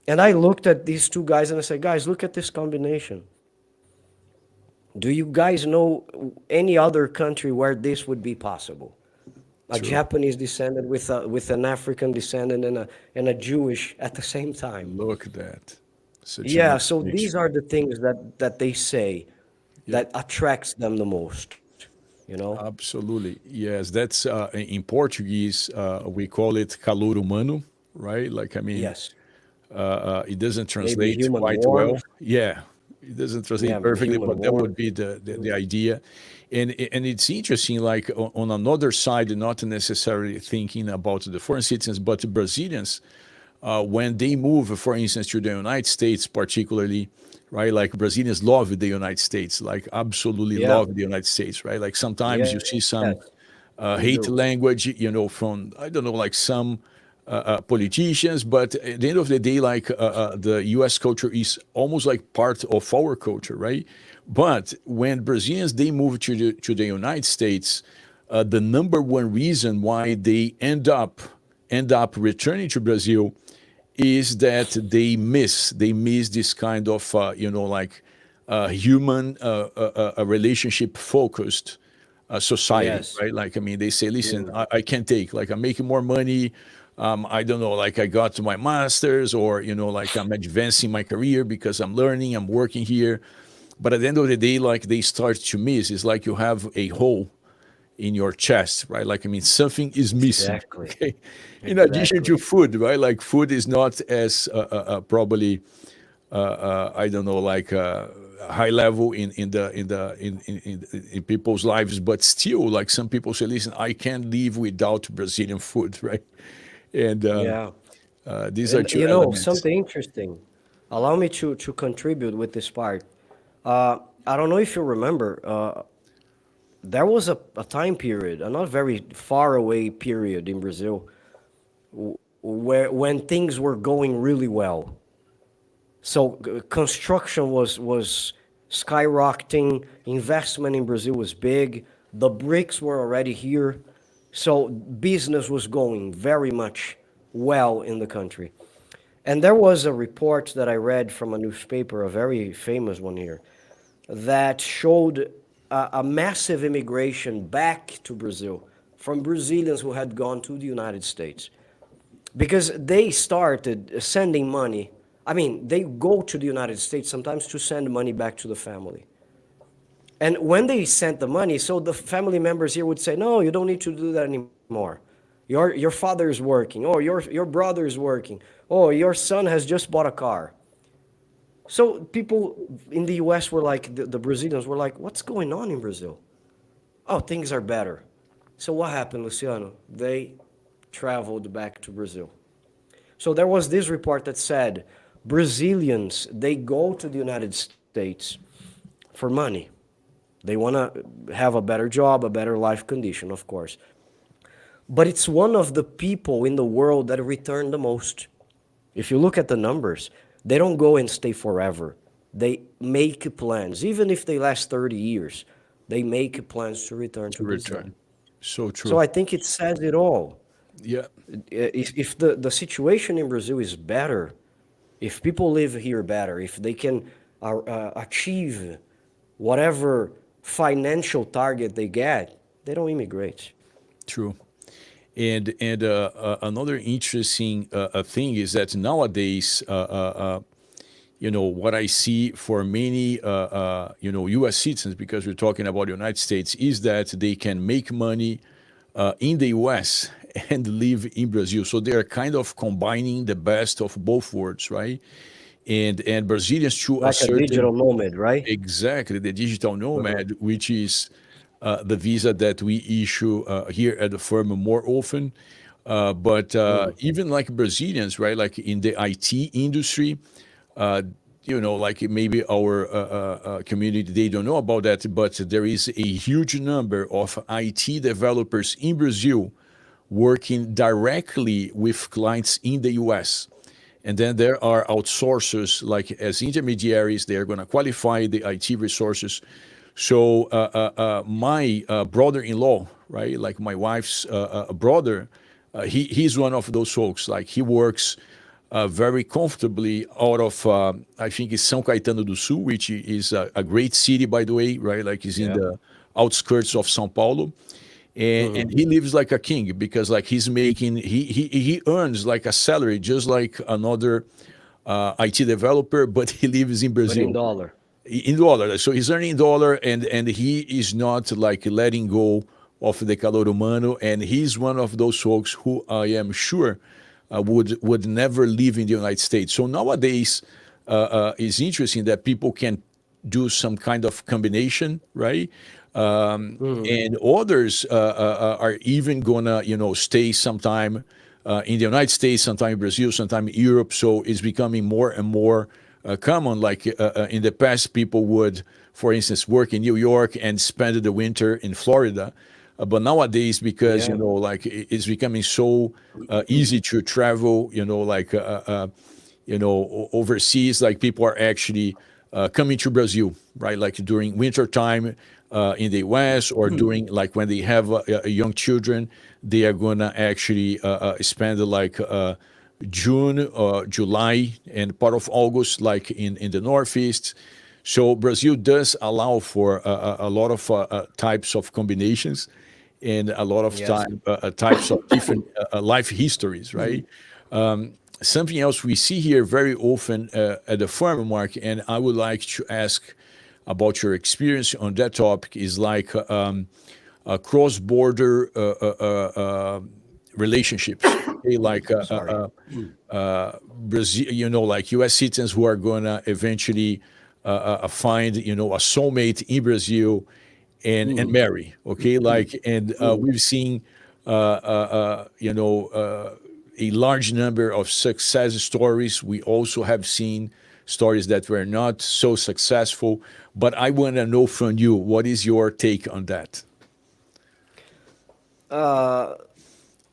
And I looked at these two guys and I said, guys, look at this combination. Do you guys know any other country where this would be possible? A True. Japanese descendant with an African descendant and a Jewish at the same time. Look at that. Such a Yeah, nice so these mixture. are the things that they say Yeah. that attracts them the most, you know? Absolutely. Yes, that's in Portuguese, we call it calor humano, right? Like, I mean, Yes. it doesn't Maybe translate human quite well. warmth. Yeah, it doesn't translate Yeah, perfectly, human but that would warmth. be the idea. And it's interesting, like on another side, not necessarily thinking about the foreign citizens, but the Brazilians, when they move, for instance, to the United States, particularly, right? Like Brazilians love the United States, like absolutely Yeah. love the United States, right? Like sometimes you Yes, see some they hate do. language, from, I don't know, like some politicians, but at the end of the day, like the U.S. culture is almost like part of our culture, right? But when Brazilians they move to the United States, the number one reason why they end up returning to Brazil is that they miss this kind of like human relationship focused society, Yes. right? Like, I mean, they say, listen, Mm. I can't take, like, I'm making more money. I don't know, like I got to my master's, or, like I'm advancing my career because I'm learning, I'm working here. But at the end of the day, like they start to miss. It's like you have a hole, in your chest, right? Like, I mean, something is missing. Exactly. Okay. In addition to Exactly. food, right? Like food is not as probably I don't know, like high level in people's lives, but still, like some people say, listen, I can't live without Brazilian food, right? And Yeah. these are And two you know, elements. something interesting. Allow me to contribute with this part. I don't know if you remember, there was a time period, a not very far away period in Brazil, where when things were going really well. So construction was skyrocketing. Investment in Brazil was big. The BRICS were already here, so business was going very much well in the country. And there was a report that I read from a newspaper, a very famous one here, that showed a massive immigration back to Brazil from Brazilians who had gone to the United States because they started sending money. I mean, they go to the United States sometimes to send money back to the family. And when they sent the money, so the family members here would say, "No, you don't need to do that anymore. Your father is working, or your brother is working, or your son has just bought a car." So people in the US were like, the Brazilians were like, "What's going on in Brazil? Oh, things are better." So what happened, Luciano? They traveled back to Brazil. So there was this report that said Brazilians, they go to the United States for money. They want to have a better job, a better life condition, of course. But it's one of the people in the world that return the most. If you look at the numbers, they don't go and stay forever. They make plans. Even if they last 30 years, they make plans to return to To Brazil. return. So So true. I think it says it all. Yeah, If the situation in Brazil is better, if people live here better, if they can achieve whatever financial target they get, they don't immigrate. true. And another interesting thing is that nowadays, what I see for many, U.S. citizens, because we're talking about the United States, is that they can make money in the U.S. and live in Brazil. So they are kind of combining the best of both worlds, right? And Brazilians to a Like a certain digital nomad, right? exactly the digital Uh-huh. nomad, which is the visa that we issue here at the firm more often. But even like Brazilians, right? Like in the IT industry, uh, like maybe our community, they don't know about that, but there is a huge number of IT developers in Brazil working directly with clients in the US. And then there are outsourcers, like as intermediaries, they're going to qualify the IT resources. So my brother-in-law, right, like my wife's brother, he's one of those folks. Like he works very comfortably out of, I think it's São Caetano do Sul, which is a great city, by the way, right? Like it's in Yeah. the outskirts of São Paulo. And Hmm. he lives like a king because like he's making, he earns like a salary just like another IT developer, but he lives in But in Brazil dollar. in dollar. So he's earning dollar, and he is not like letting go of the calor humano. And he's one of those folks who I am sure would never live in the United States. So nowadays, it's interesting that people can do some kind of combination, right? Hmm. And others are even gonna, stay sometime in the United States, sometime in Brazil, sometime in Europe. So it's becoming more and more common. Like in the past, people would, for instance, work in New York and spend the winter in Florida. But nowadays, because Yeah. like it's becoming so easy to travel, like overseas, like people are actually coming to Brazil, right? Like during winter time in the US, or during like when they have young children, they are gonna actually spend like June, July, and part of August, like in the Northeast. So Brazil does allow for a lot of types of combinations and a lot of Yes. types of different life histories, right? Something else we see here very often at the farmer market, and I would like to ask about your experience on that topic, is like cross-border relationships. Okay, like Sorry. Brazil, like U.S. citizens who are gonna eventually find, a soulmate in Brazil and marry. Okay, like, and we've seen, a large number of success stories. We also have seen stories that were not so successful. But I want to know from you, what is your take on that?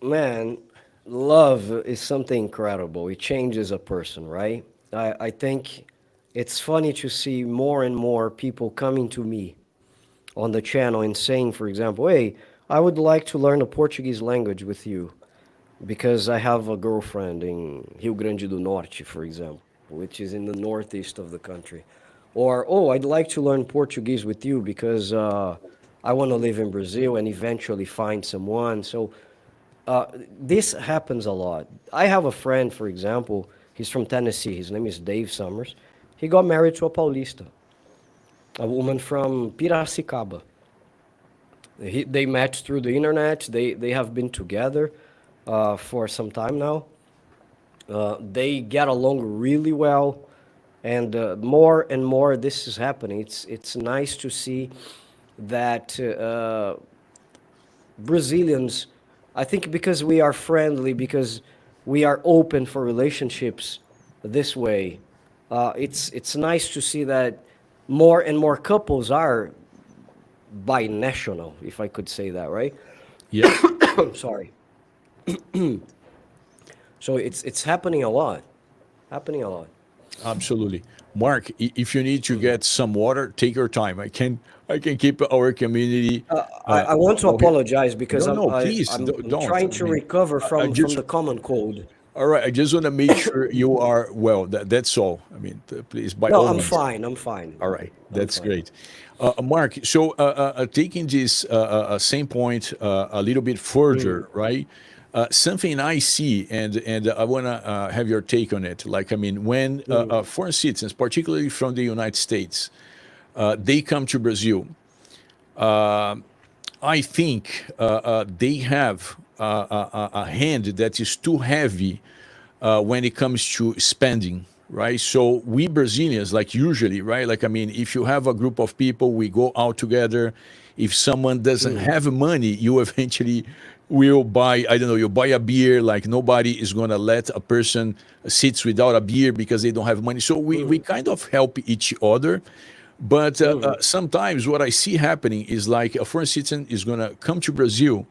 Man, love is something incredible. It changes a person, right? I think it's funny to see more and more people coming to me on the channel and saying, for example, hey, I would like to learn the Portuguese language with you because I have a girlfriend in Rio Grande do Norte, for example, which is in the northeast of the country. Or, oh, I'd like to learn Portuguese with you because I want to live in Brazil and eventually find someone. So this happens a lot. I have a friend, for example, he's from Tennessee. His name is Dave Summers. He got married to a Paulista, a woman from Piracicaba. They met through the internet. They have been together for some time now. They get along really well, and more and more this is happening. It's nice to see that Brazilians, I think because we are friendly, because we are open for relationships this way, it's nice to see that more and more couples are binational, if I could say that, right? Yeah. Sorry. So it's happening a lot, happening a lot. Absolutely. Mark, if you need to get some water, take your time. I can keep our community. I want to Okay. apologize because No, no, please I'm don't. trying I to mean, recover I from just the common cold. all right. I just want to make sure you are well. That's all. I mean, please, by No, all I'm means. fine. I'm fine. All right, I'm that's fine. great. Mark, so taking this same point a little bit further, right? Something I see, and I want to have your take on it. Like, I mean, when foreign citizens, particularly from the United States, they come to Brazil, I think they have a hand that is too heavy when it comes to spending, right? So we Brazilians, like usually, right? Like, I mean, if you have a group of people, we go out together. If someone doesn't have money, you eventually will buy, I don't know, you buy a beer. Like, nobody is going to let a person sits without a beer because they don't have money. So we kind of help each other. But sometimes what I see happening is like a foreign citizen is going to come to Brazil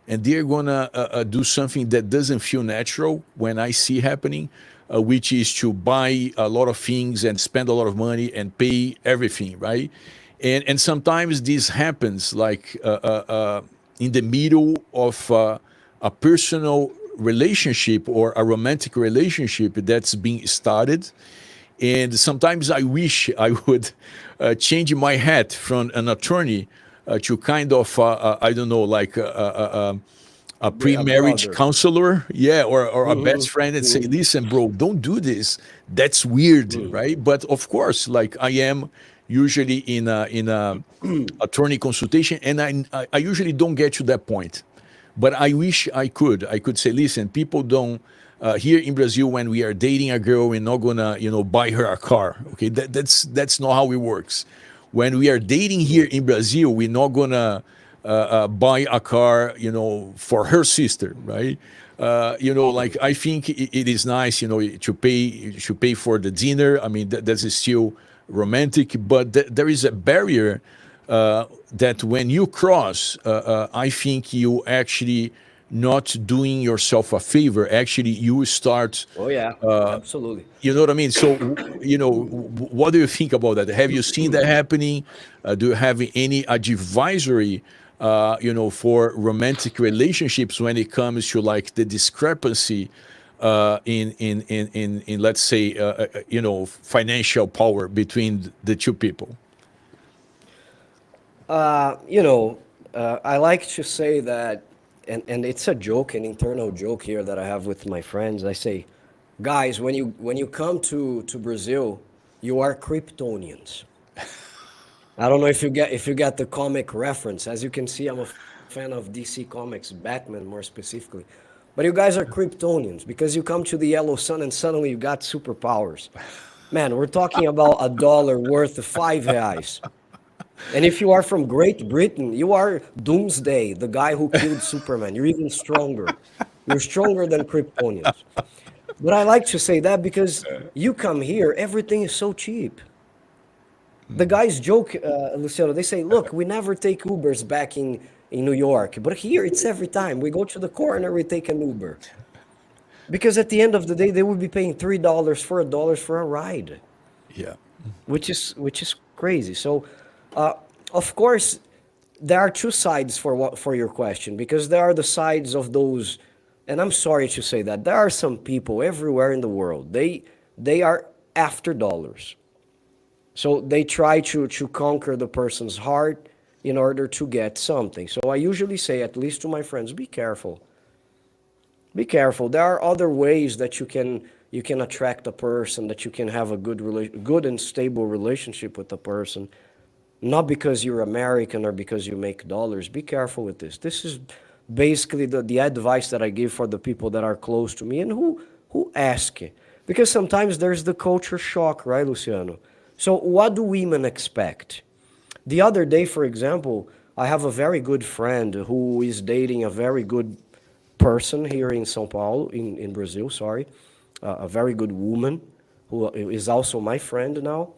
and they're going to do something that doesn't feel natural when I see happening, which is to buy a lot of things and spend a lot of money and pay everything, right? And sometimes this happens like in the middle of a personal relationship or a romantic relationship that's being started. And sometimes I wish I would change my hat from an attorney to kind of, I don't know, like a A pre-marriage brother. counselor, yeah, or a best friend, and say, listen, bro, don't do this. That's weird, right? But of course, like I am usually in a attorney consultation, and I usually don't get to that point. But I wish I could. I could say, listen, people don't. Here in Brazil, when we are dating a girl, we're not gonna, buy her a car. Okay, that's not how it works. When we are dating here in Brazil, we're not gonna buy a car, for her sister, right? Like I think it is nice, to pay for the dinner. I mean, that's still romantic, but there is a barrier that when you cross, I think you actually not doing yourself a favor. Actually, you start. Oh yeah, absolutely. You know what I mean? So, what do you think about that? Have you seen that happening? Do you have any advisory, for romantic relationships when it comes to like the discrepancy in let's say, financial power between the two people? You know, I like to say that, and it's a joke, an internal joke here that I have with my friends. I say, guys, when you come to Brazil, you are Kryptonians. I don't know if you get the comic reference. As you can see, I'm a fan of DC Comics, Batman more specifically. But you guys are Kryptonians because you come to the yellow sun and suddenly you got superpowers. Man, we're talking about $1 worth of £5. And if you are from Great Britain, you are Doomsday, the guy who killed Superman. You're even stronger. You're stronger than Kryptonians. But I like to say that because you come here, everything is so cheap. The guys joke, Luciano, they say, look, we never take Ubers back in New York, but here it's every time. We go to the corner, we take an Uber. Because at the end of the day, they would be paying $3, $4 for a ride, Yeah. which is crazy. So, of course, there are two sides for your question because there are the sides of those, and I'm sorry to say that there are some people everywhere in the world. They are after dollars. So they try to conquer the person's heart in order to get something. So I usually say, at least to my friends, be careful. Be careful. There are other ways that you can attract a person, that you can have a good and stable relationship with a person, not because you're American or because you make dollars. Be careful with this. This is basically the advice that I give for the people that are close to me and who ask it. Because sometimes there's the culture shock, right, Luciano? So what do women expect? The other day, for example, I have a very good friend who is dating a very good person here in São Paulo, in Brazil, sorry, a very good woman who is also my friend now.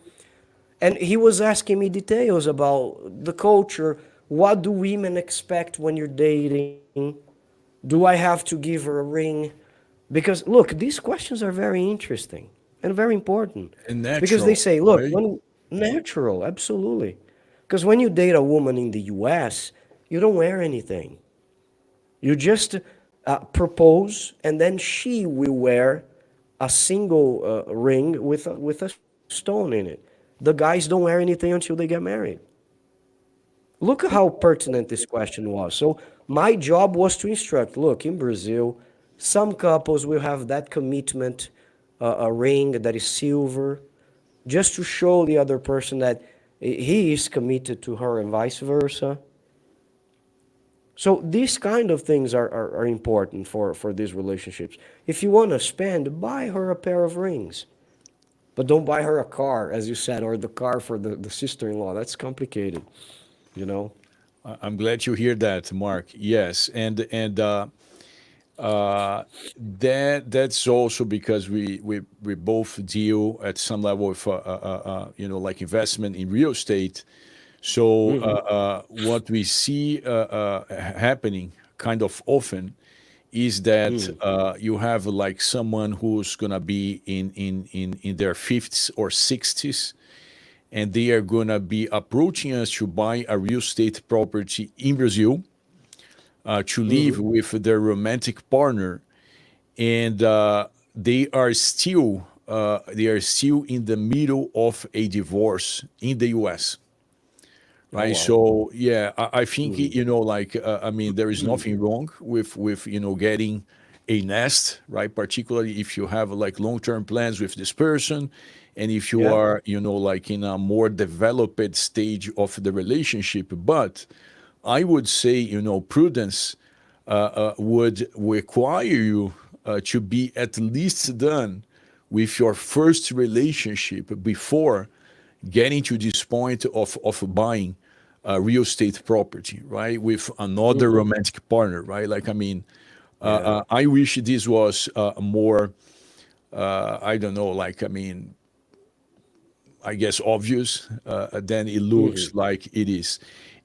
And he was asking me details about the culture. What do women expect when you're dating? Do I have to give her a ring? Because look, these questions are very interesting and very important. And Because they natural, say, look, right? when natural, absolutely. Because when you date a woman in the US, you don't wear anything. You just propose, and then she will wear a single ring with a stone in it. The guys don't wear anything until they get married. Look at how pertinent this question was. So my job was to instruct. Look, in Brazil, some couples will have that commitment, a ring that is silver, just to show the other person that he is committed to her and vice versa. So these kind of things are important for these relationships. If you want to spend, buy her a pair of rings. But don't buy her a car, as you said, or the car for the sister-in-law. That's complicated, you know? I'm glad you hear that, Mark. Yes, and that's also because we both deal at some level with like investment in real estate. So what we see happening kind of often is that you have like someone who's gonna be in their 50s or 60s, and they are gonna be approaching us to buy a real estate property in Brazil to live with their romantic partner, and they are still in the middle of a divorce in the U.S. Oh, Right. wow. So yeah, I think like I mean, there is nothing wrong with getting a nest, right? Particularly if you have like long-term plans with this person, and if you Yeah. are like in a more developed stage of the relationship. But I would say prudence would require you to be at least done with your first relationship before getting to this point of buying real estate property, right, with another romantic partner, right? Like, I mean, Yeah. I wish this was more, I don't know, like, I mean, I guess obvious than it looks like it is.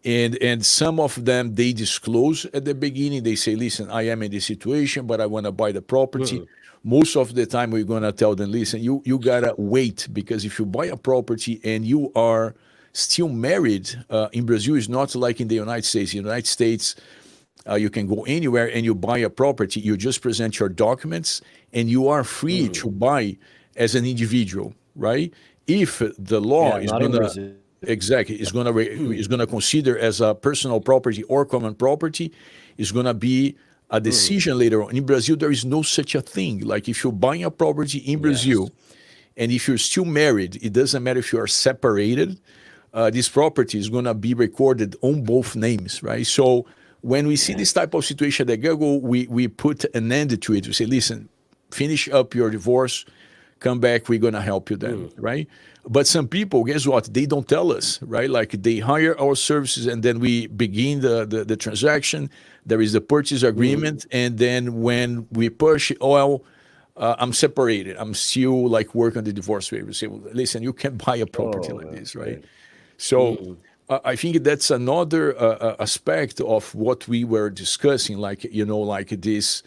And some of them they disclose at the beginning. They say, "Listen, I am in this situation, but I want to buy the property." Most of the time, we're gonna tell them, "Listen, you gotta wait because if you buy a property and you are still married in Brazil, is not like in the United States. In the United States, you can go anywhere and you buy a property. You just present your documents and you are free to buy as an individual, right? If the law Yeah, is not in gonna Brazil. exactly is gonna consider as a personal property or common property, is gonna be a decision later on. In Brazil, there is no such a thing. Like if you're buying a property in Yes. Brazil, and if you're still married, it doesn't matter if you are separated. this property is going to be recorded on both names, right? So when we see this type of situation at Google, we put an end to it. We say, listen, finish up your divorce, come back, we're going to help you then, right? But some people, guess what? They don't tell us, right? Like they hire our services and then we begin the transaction. There is the purchase agreement. And then when we push, well, I'm separated. I'm still like working on the divorce waiver. Say, well, listen, you can't buy a property Oh, like this, right? okay. So I think that's another aspect of what we were discussing, like like this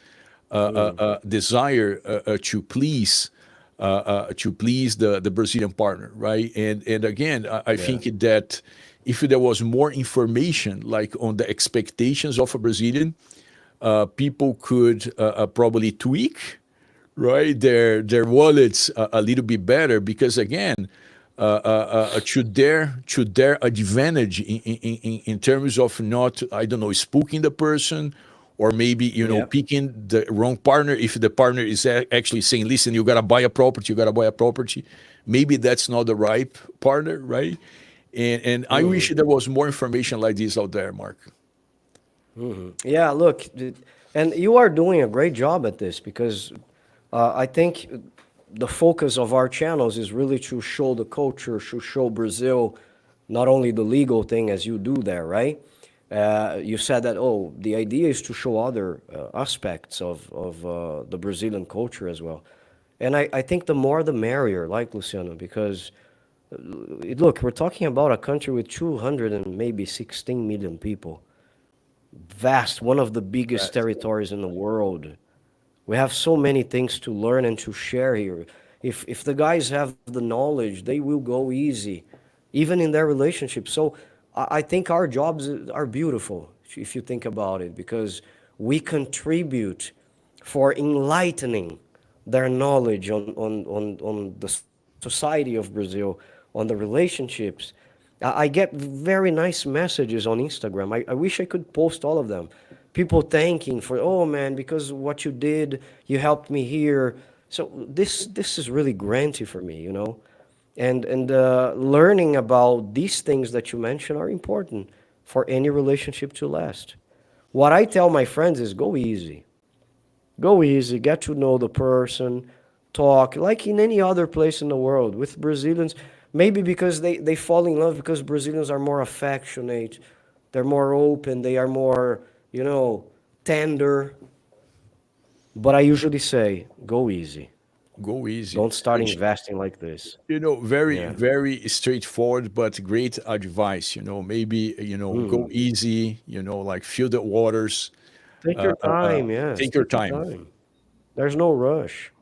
desire to please the Brazilian partner, right? And again, I Yeah. think that if there was more information, like on the expectations of a Brazilian, people could probably tweak, right, their wallets a little bit better because again, to their advantage in terms of not, I don't know, spooking the person, or maybe Yeah. picking the wrong partner. If the partner is actually saying, listen, you gotta buy a property, you gotta buy a property, maybe that's not the right partner, right? And I wish there was more information like this out there, Mark. Yeah, look, and you are doing a great job at this because I think the focus of our channels is really to show the culture, to show Brazil, not only the legal thing as you do there, right? You said that, oh, the idea is to show other aspects of the Brazilian culture as well. And I think the more the merrier, like Luciano, because look, we're talking about a country with 200 and maybe 16 million people, vast, one of the biggest Yes. territories in the world. We have so many things to learn and to share here. If the guys have the knowledge, they will go easy, even in their relationship. So I think our jobs are beautiful if you think about it, because we contribute for enlightening their knowledge on the society of Brazil, on the relationships. I get very nice messages on Instagram. I wish I could post all of them. People thanking for, oh man, because what you did, you helped me here. So this is really granty for me, and learning about these things that you mentioned are important for any relationship to last. What I tell my friends is go easy. Go easy, get to know the person, talk like in any other place in the world. With Brazilians, maybe because they fall in love because Brazilians are more affectionate, they're more open, they are more, tender. But I usually say, go easy. Go easy. Don't start investing like this. Very, Yeah. very straightforward, but great advice. Maybe, go easy, like feel the waters, Take your time, yes. take your Take your time. time. There's no rush.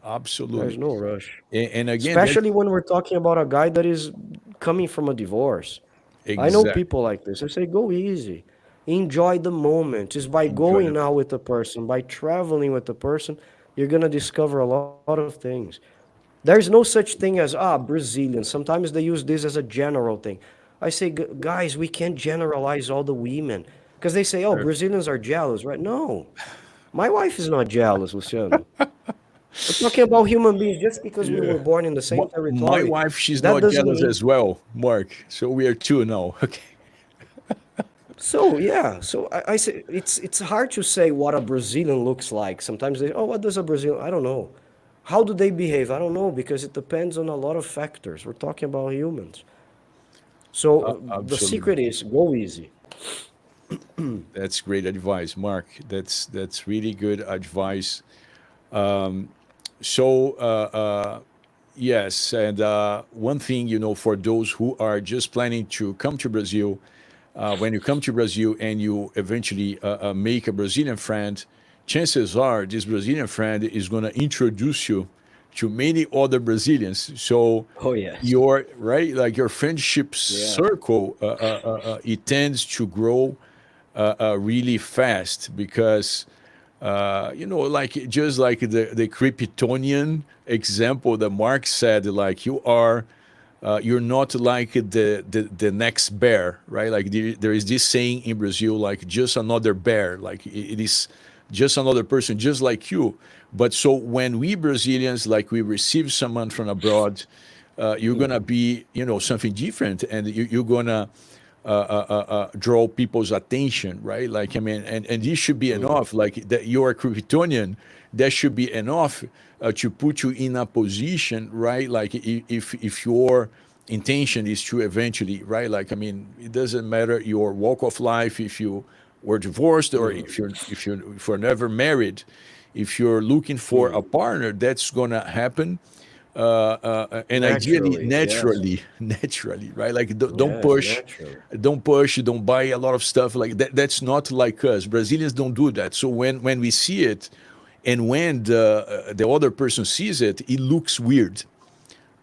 There's Absolutely. no rush. And again, Especially that's when we're talking about a guy that is coming from a divorce. I know exact. people like this. I say, go easy. Enjoy the moment. Just by Enjoy going the out with the person, by traveling with the person, you're going to discover a lot of things. There's no such thing as, Brazilians. Sometimes they use this as a general thing. I say, guys, we can't generalize all the women. Because they say, oh, perfect. Brazilians are jealous, right? No. My wife is not jealous, Luciano. We're talking about human beings. Just because we Yeah. were born in the same My territory, wife, she's that not doesn't jealous mean. as well, Mark. So we are two now. Okay. So yeah, so I say it's hard to say what a Brazilian looks like. Sometimes they, oh, what does a Brazilian? I don't know. How do they behave? I don't know because it depends on a lot of factors. We're talking about humans. So the Absolutely. secret is go easy. That's great advice, Mark. That's really good advice. So yes, and one thing, for those who are just planning to come to Brazil, when you come to Brazil and you eventually make a Brazilian friend, chances are this Brazilian friend is going to introduce you to many other Brazilians. So Oh yes. your right, like your friendship Yeah. circle, it tends to grow really fast because like just like the Kryptonian example that Mark said, like you're not like the next bear, right? Like there is this saying in Brazil, like just another bear, like it is just another person, just like you. But so when we Brazilians, like we receive someone from abroad, you're gonna be, something different, and you're gonna draw people's attention, right? Like, I mean, and this should be enough. Like that, you're a Kryptonian. That should be enough to put you in a position, right? Like if your intention is to eventually, right? Like, I mean, it doesn't matter your walk of life, if you were divorced or if you're never married, if you're looking for a partner, that's gonna happen, and ideally Naturally, yes. naturally naturally, right? Like don't Yes, push, naturally. don't buy a lot of stuff like that. That's not like us. Brazilians don't do that. So when we see it, and when the other person sees it, it looks weird,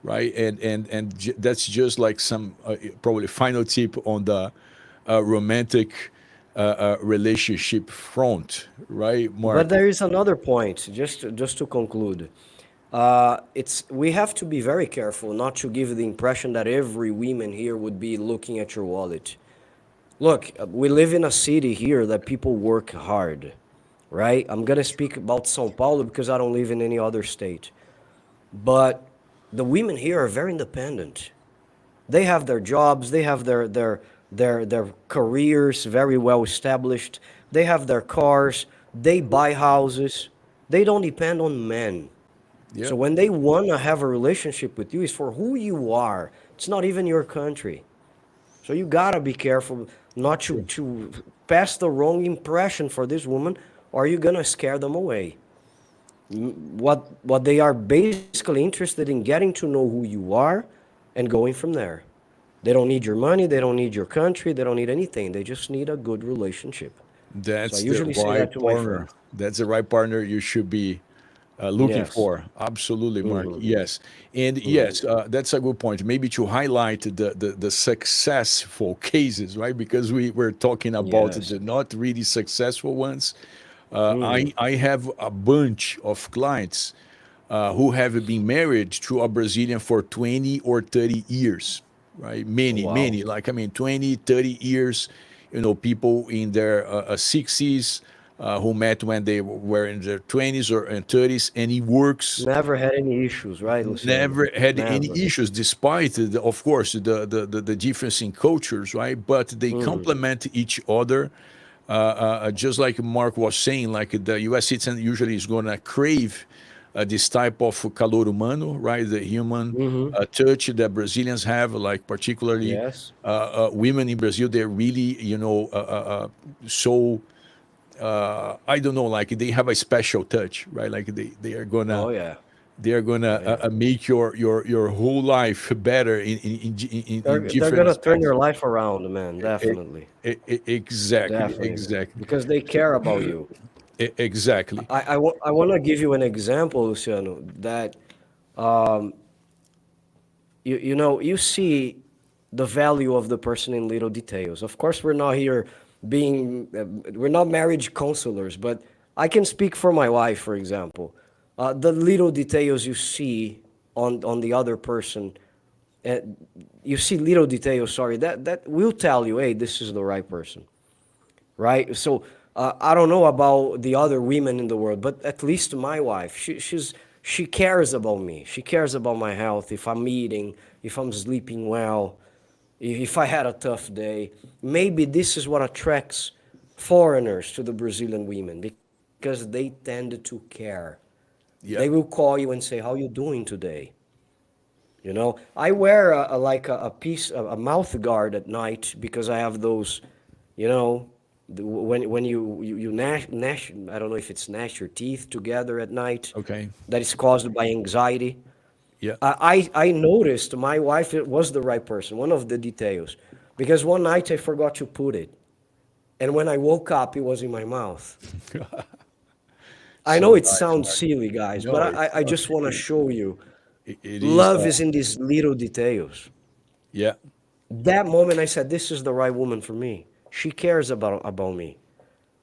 right? And that's just like some probably final tip on the romantic relationship front, right, But Mark? there is another point, just to conclude. It's we have to be very careful not to give the impression that every woman here would be looking at your wallet. Look, we live in a city here that people work hard, right? I'm gonna speak about São Paulo because I don't live in any other state. But the women here are very independent. They have their jobs, they have their careers very well established. They have their cars, they buy houses. They don't depend on men. Yeah. So when they want to have a relationship with you, it's for who you are. It's not even your country. So you gotta be careful not to pass the wrong impression for this woman, or you're gonna scare them away. What they are basically interested in getting to know who you are and going from there. They don't need your money, they don't need your country, they don't need anything. They just need a good relationship. So I That's the usually say right that to my partner. friends. That's the right partner you should be looking Yes. for. Absolutely, Mark. Hmm. Yes, and yes, that's a good point. Maybe to highlight the successful cases, right? Because we were talking about Yes. the not really successful ones. I have a bunch of clients who have been married to a Brazilian for 20 or 30 years, right? Many, Wow. many, like, I mean, 20, 30 years, people in their 60s who met when they were in their 20s or and 30s, and he works, Never had any issues, right, Luciano? never had any Never. issues, despite, of course, the difference in cultures, right? But they complement each other. Just like Mark was saying, like the U.S. citizen usually is going to crave this type of calor humano, right? The human Hmm. touch that Brazilians have, like particularly Yes. women in Brazil. They're really, so I don't know, like they have a special touch, right? Like they are gonna Oh yeah. they are gonna Oh yeah. make your whole life better in They're different gonna turn aspects. your life around, man. E- Definitely. Exactly, Definitely, man. exactly, Because they care about you. exactly. I want to give you an example, Luciano, that um, you see the value of the person in little details. Of course, we're not here being we're not marriage counselors, but I can speak for my wife, for example. The little details you see on the other person, uh, you see little details. Sorry, that will tell you, hey, this is the right person, right? So I don't know about the other women in the world, but at least my wife, she cares about me. She cares about my health. If I'm eating, if I'm sleeping well, if I had a tough day. Maybe this is what attracts foreigners to the Brazilian women because they tend to care. They Yeah. will call you and say, "How you doing today?" I wear a piece, a mouth guard at night because I have those, you know, when you gnash, I don't know if it's gnash your teeth together at night, Okay. that is caused by anxiety. Yeah. I noticed my wife was the right person. One of the details, because one night I forgot to put it, and when I woke up, it was in my mouth. I So know it nice, sounds Mark. silly, guys, but No, it's I not just want to silly. show you It is. love is in these little details. Yeah. That moment I said, this is the right woman for me. She cares about me.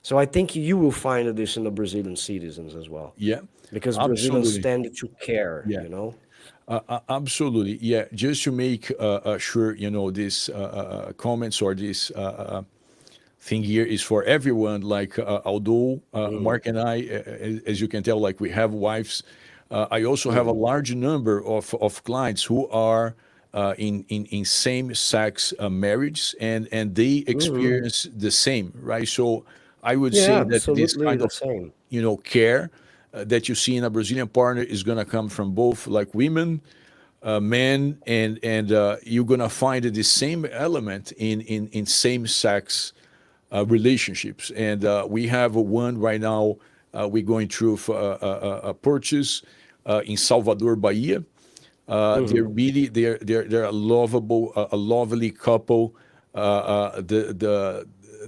So I think you will find this in the Brazilian citizens as well, Yeah. because Brazilians Absolutely. tend to care, Yeah. you know? Absolutely. Yeah. Just to make sure, this comments or this thing here is for everyone. Like, although Mark and I, as you can tell, like we have wives, I also have a large number of clients who are in same-sex marriages, and they Hmm. experience the same, right? So I would Yeah, say that this absolutely kind the of, same. care that you see in a Brazilian partner is going to come from both like women, men, and you're going to find the same element in same-sex relationships. And we have one right now. We're going through a purchase in Salvador, Bahia. They're Hmm. really they're a lovable, a lovely couple.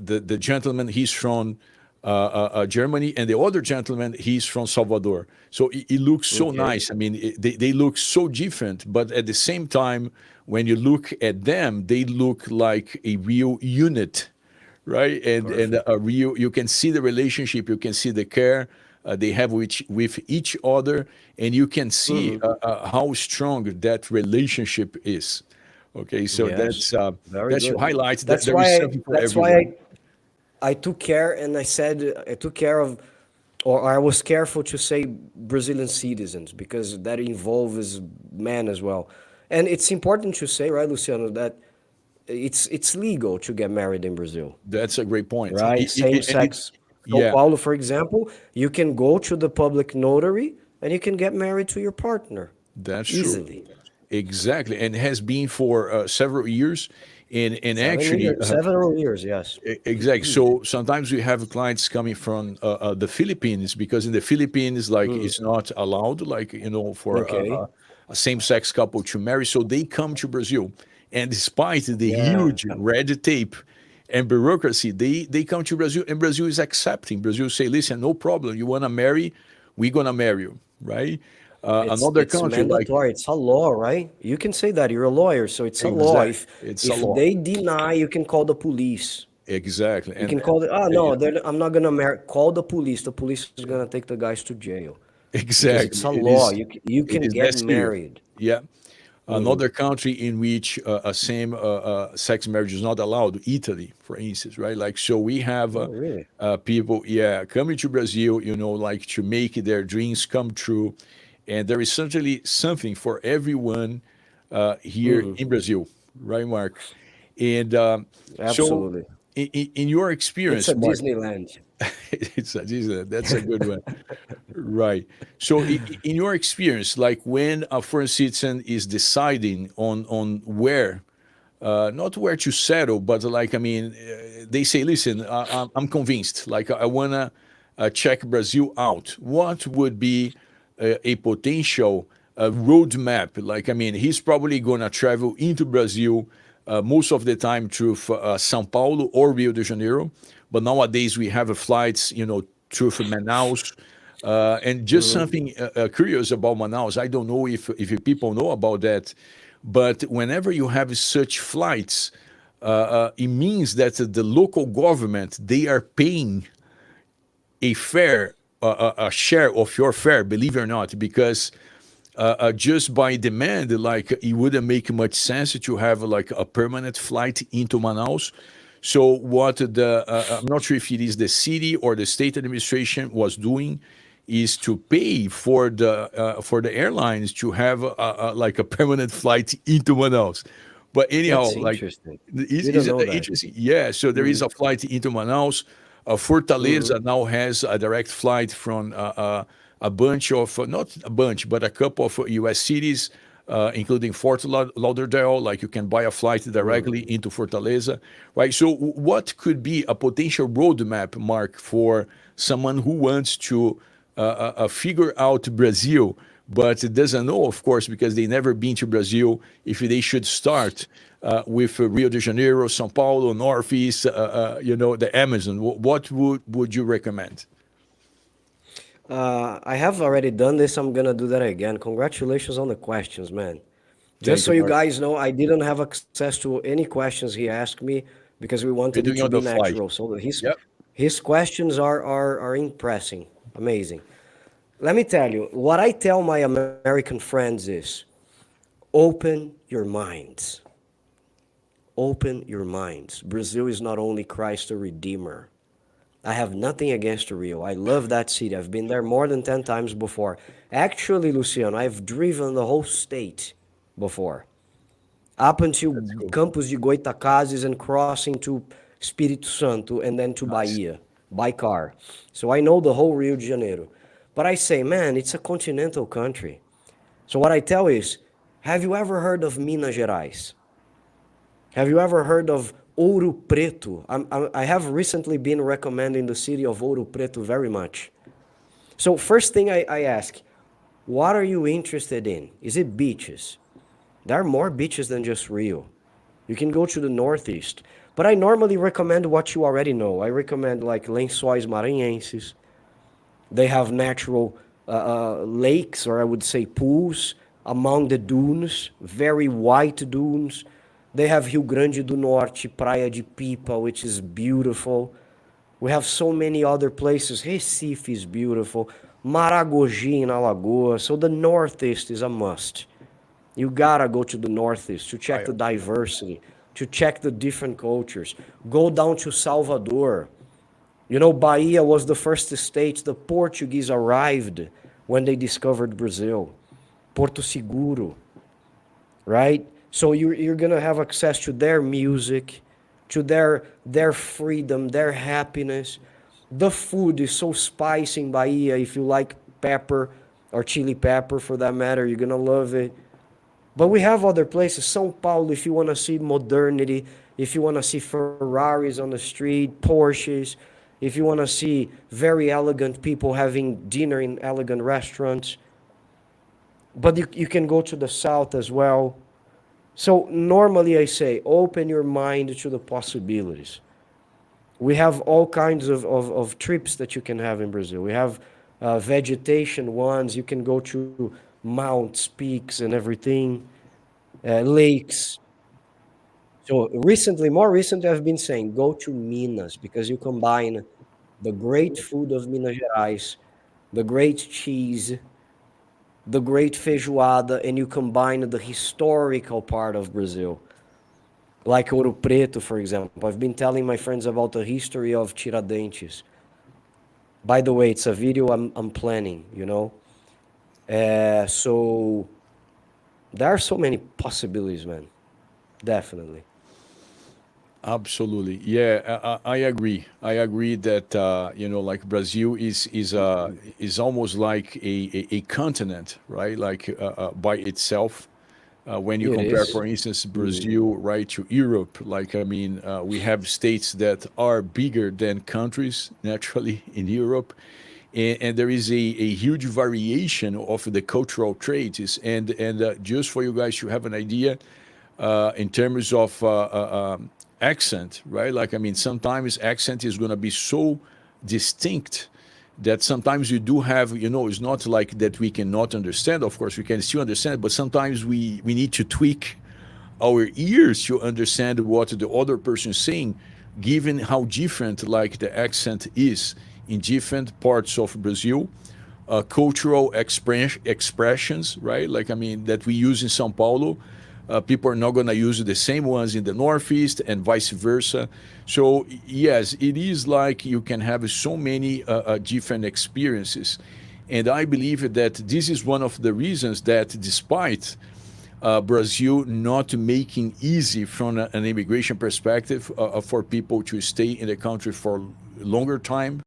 The gentleman, he's from Germany, and the other gentleman, he's from Salvador. So it looks so Okay. nice. I mean, they look so different, but at the same time, when you look at them, they look like a real unit, right? And Perfect. a real, you can see the relationship, you can see the care they have with each other, and you can see Hmm. how strong that relationship is. Okay, so Yes, very that should good. highlight that That's there is why something for that's why everyone. I took care, and I said I took care of, or I was careful to say Brazilian citizens, because that involves men as well. And it's important to say, right, Luciano, that it's legal to get married in Brazil, That's a great point. right? Same And it, sex. Sao yeah, Paulo, for example, you can go to the public notary and you can get married to your partner that's true. easily. Exactly, and has been for several years, and actually, 7 years, yes. Exactly. So sometimes we have clients coming from the Philippines, because in the Philippines, like, Mm, it's not allowed, like, for okay. a same-sex couple to marry. So they come to Brazil, and despite the Yeah. huge red tape and bureaucracy, they come to Brazil, and Brazil is accepting. Brazil say, listen, no problem. You want to marry, we're gonna marry you, right? Another It's country like, mandatory. It's a law, right? You can say that you're a lawyer, so it's a law. exact, If it's a if law. they deny, you can call the police. Exactly, You and can call the, oh yeah, no, I'm not gonna marry. Call the police. The police is gonna take the guys to jail because it's exactly. a law. You It can is get that serious. married. Yeah. Hmm. Another country in which a same sex marriage is not allowed, Italy, for instance, right? Like, so we have Oh, really? people, yeah, coming to Brazil, like, to make their dreams come true. And there is certainly something for everyone here Hmm. in Brazil, right, Mark? And so, Absolutely. in your It's a experience, Mark, Disneyland. that's a good one. Right. So, in your experience, like, when a foreign citizen is deciding on where, not where to settle, but, like, I mean, they say, listen, I'm convinced, like, I wanna check Brazil out. What would be a potential roadmap? Like, I mean, he's probably gonna travel into Brazil most of the time through São Paulo or Rio de Janeiro, but nowadays we have flights, through Manaus. And just Hmm. something curious about Manaus, I don't know if people know about that, but whenever you have such flights, it means that the local government, they are paying a fare, a share of your fare, believe it or not, because just by demand, like, it wouldn't make much sense to have like a permanent flight into Manaus. So what I'm not sure if it is the city or the state administration was doing, is to pay for the airlines to have like a permanent flight into Manaus. But anyhow, That's like, interesting. is Didn't it know that. interesting? Yeah. So there is a flight into Manaus. Hmm. Fortaleza now has a direct flight from a bunch of, not a bunch, but a couple of U.S. cities, including Fort Lauderdale. Like, you can buy a flight directly into Fortaleza, right? So, what could be a potential roadmap, Mark, for someone who wants to figure out Brazil, but doesn't know, of course, because they never been to Brazil, if they should start with Rio de Janeiro, São Paulo, Northeast, the Amazon? What would you recommend? I have already done this. I'm gonna do that again. Congratulations on the questions, man. Just Thank so you, you Mark. guys know, I didn't have access to any questions he asked me because we We're wanted it doing to on be the fly. natural. So Yep. his questions are impressing, amazing. Let me tell you, what I tell my American friends is open your minds. Open your minds. Brazil is not only Christ the Redeemer. I have nothing against Rio. I love that city. I've been there more than 10 times before. Actually, Luciano, I've driven the whole state before, up until That's cool. Campos de Goitacazes and crossing to Espírito Santo and then to Nice. Bahia by car. So I know the whole Rio de Janeiro. But I say, man, it's a continental country. So what I tell is, have you ever heard of Minas Gerais? Have you ever heard of Ouro Preto? I have recently been recommending the city of Ouro Preto very much. So first thing I ask, what are you interested in? Is it beaches? There are more beaches than just Rio. You can go to the Northeast. But I normally recommend what you already know. I recommend like Lençóis Maranhenses. They have natural lakes, or I would say pools, among the dunes, very white dunes. They have Rio Grande do Norte, Praia de Pipa, which is beautiful. We have so many other places. Recife is beautiful. Maragogi in Alagoas. So the Northeast is a must. You gotta go to the Northeast to check I the diversity, to check the different cultures. Go down to Salvador. You know, Bahia was the first state the Portuguese arrived when they discovered Brazil. Porto Seguro, right? So you're gonna have access to their music, to their freedom, their happiness. The food is so spicy in Bahia. If you like pepper or chili pepper for that matter, you're gonna love it. But we have other places. São Paulo, if you want to see modernity, if you want to see Ferraris on the street, Porsches, if you want to see very elegant people having dinner in elegant restaurants. But you can go to the south as well. So normally I say, open your mind to the possibilities. We have all kinds of trips that you can have in Brazil. We have vegetation ones. You can go to mounts, peaks, and everything, lakes. So recently, more recently, I've been saying go to Minas because you combine the great food of Minas Gerais, the great cheese, the great feijoada, and you combine the historical part of Brazil. Like Ouro Preto, for example. I've been telling my friends about the history of Tiradentes. By the way, it's a video I'm planning, you know? So there are so many possibilities, man. Definitely. Absolutely. Yeah, I agree. I agree that like Brazil is almost like a continent, right? Like by itself. When you It compare, for is. instance, Brazil, right, to Europe, like I mean, we have states that are bigger than countries naturally in Europe, and there is a huge variation of the cultural traits. And just for you guys to have an idea, in terms of accent, right? Like I mean, sometimes accent is going to be so distinct that sometimes you do have, it's not like that we cannot understand. Of course, we can still understand, but sometimes we need to tweak our ears to understand what the other person is saying, given how different like the accent is in different parts of Brazil. Cultural expressions, right? Like I mean, that we use in São Paulo, people are not going to use the same ones in the Northeast and vice versa. So yes, it is like you can have so many different experiences. And I believe that this is one of the reasons that despite Brazil not making easy from an immigration perspective for people to stay in the country for longer time,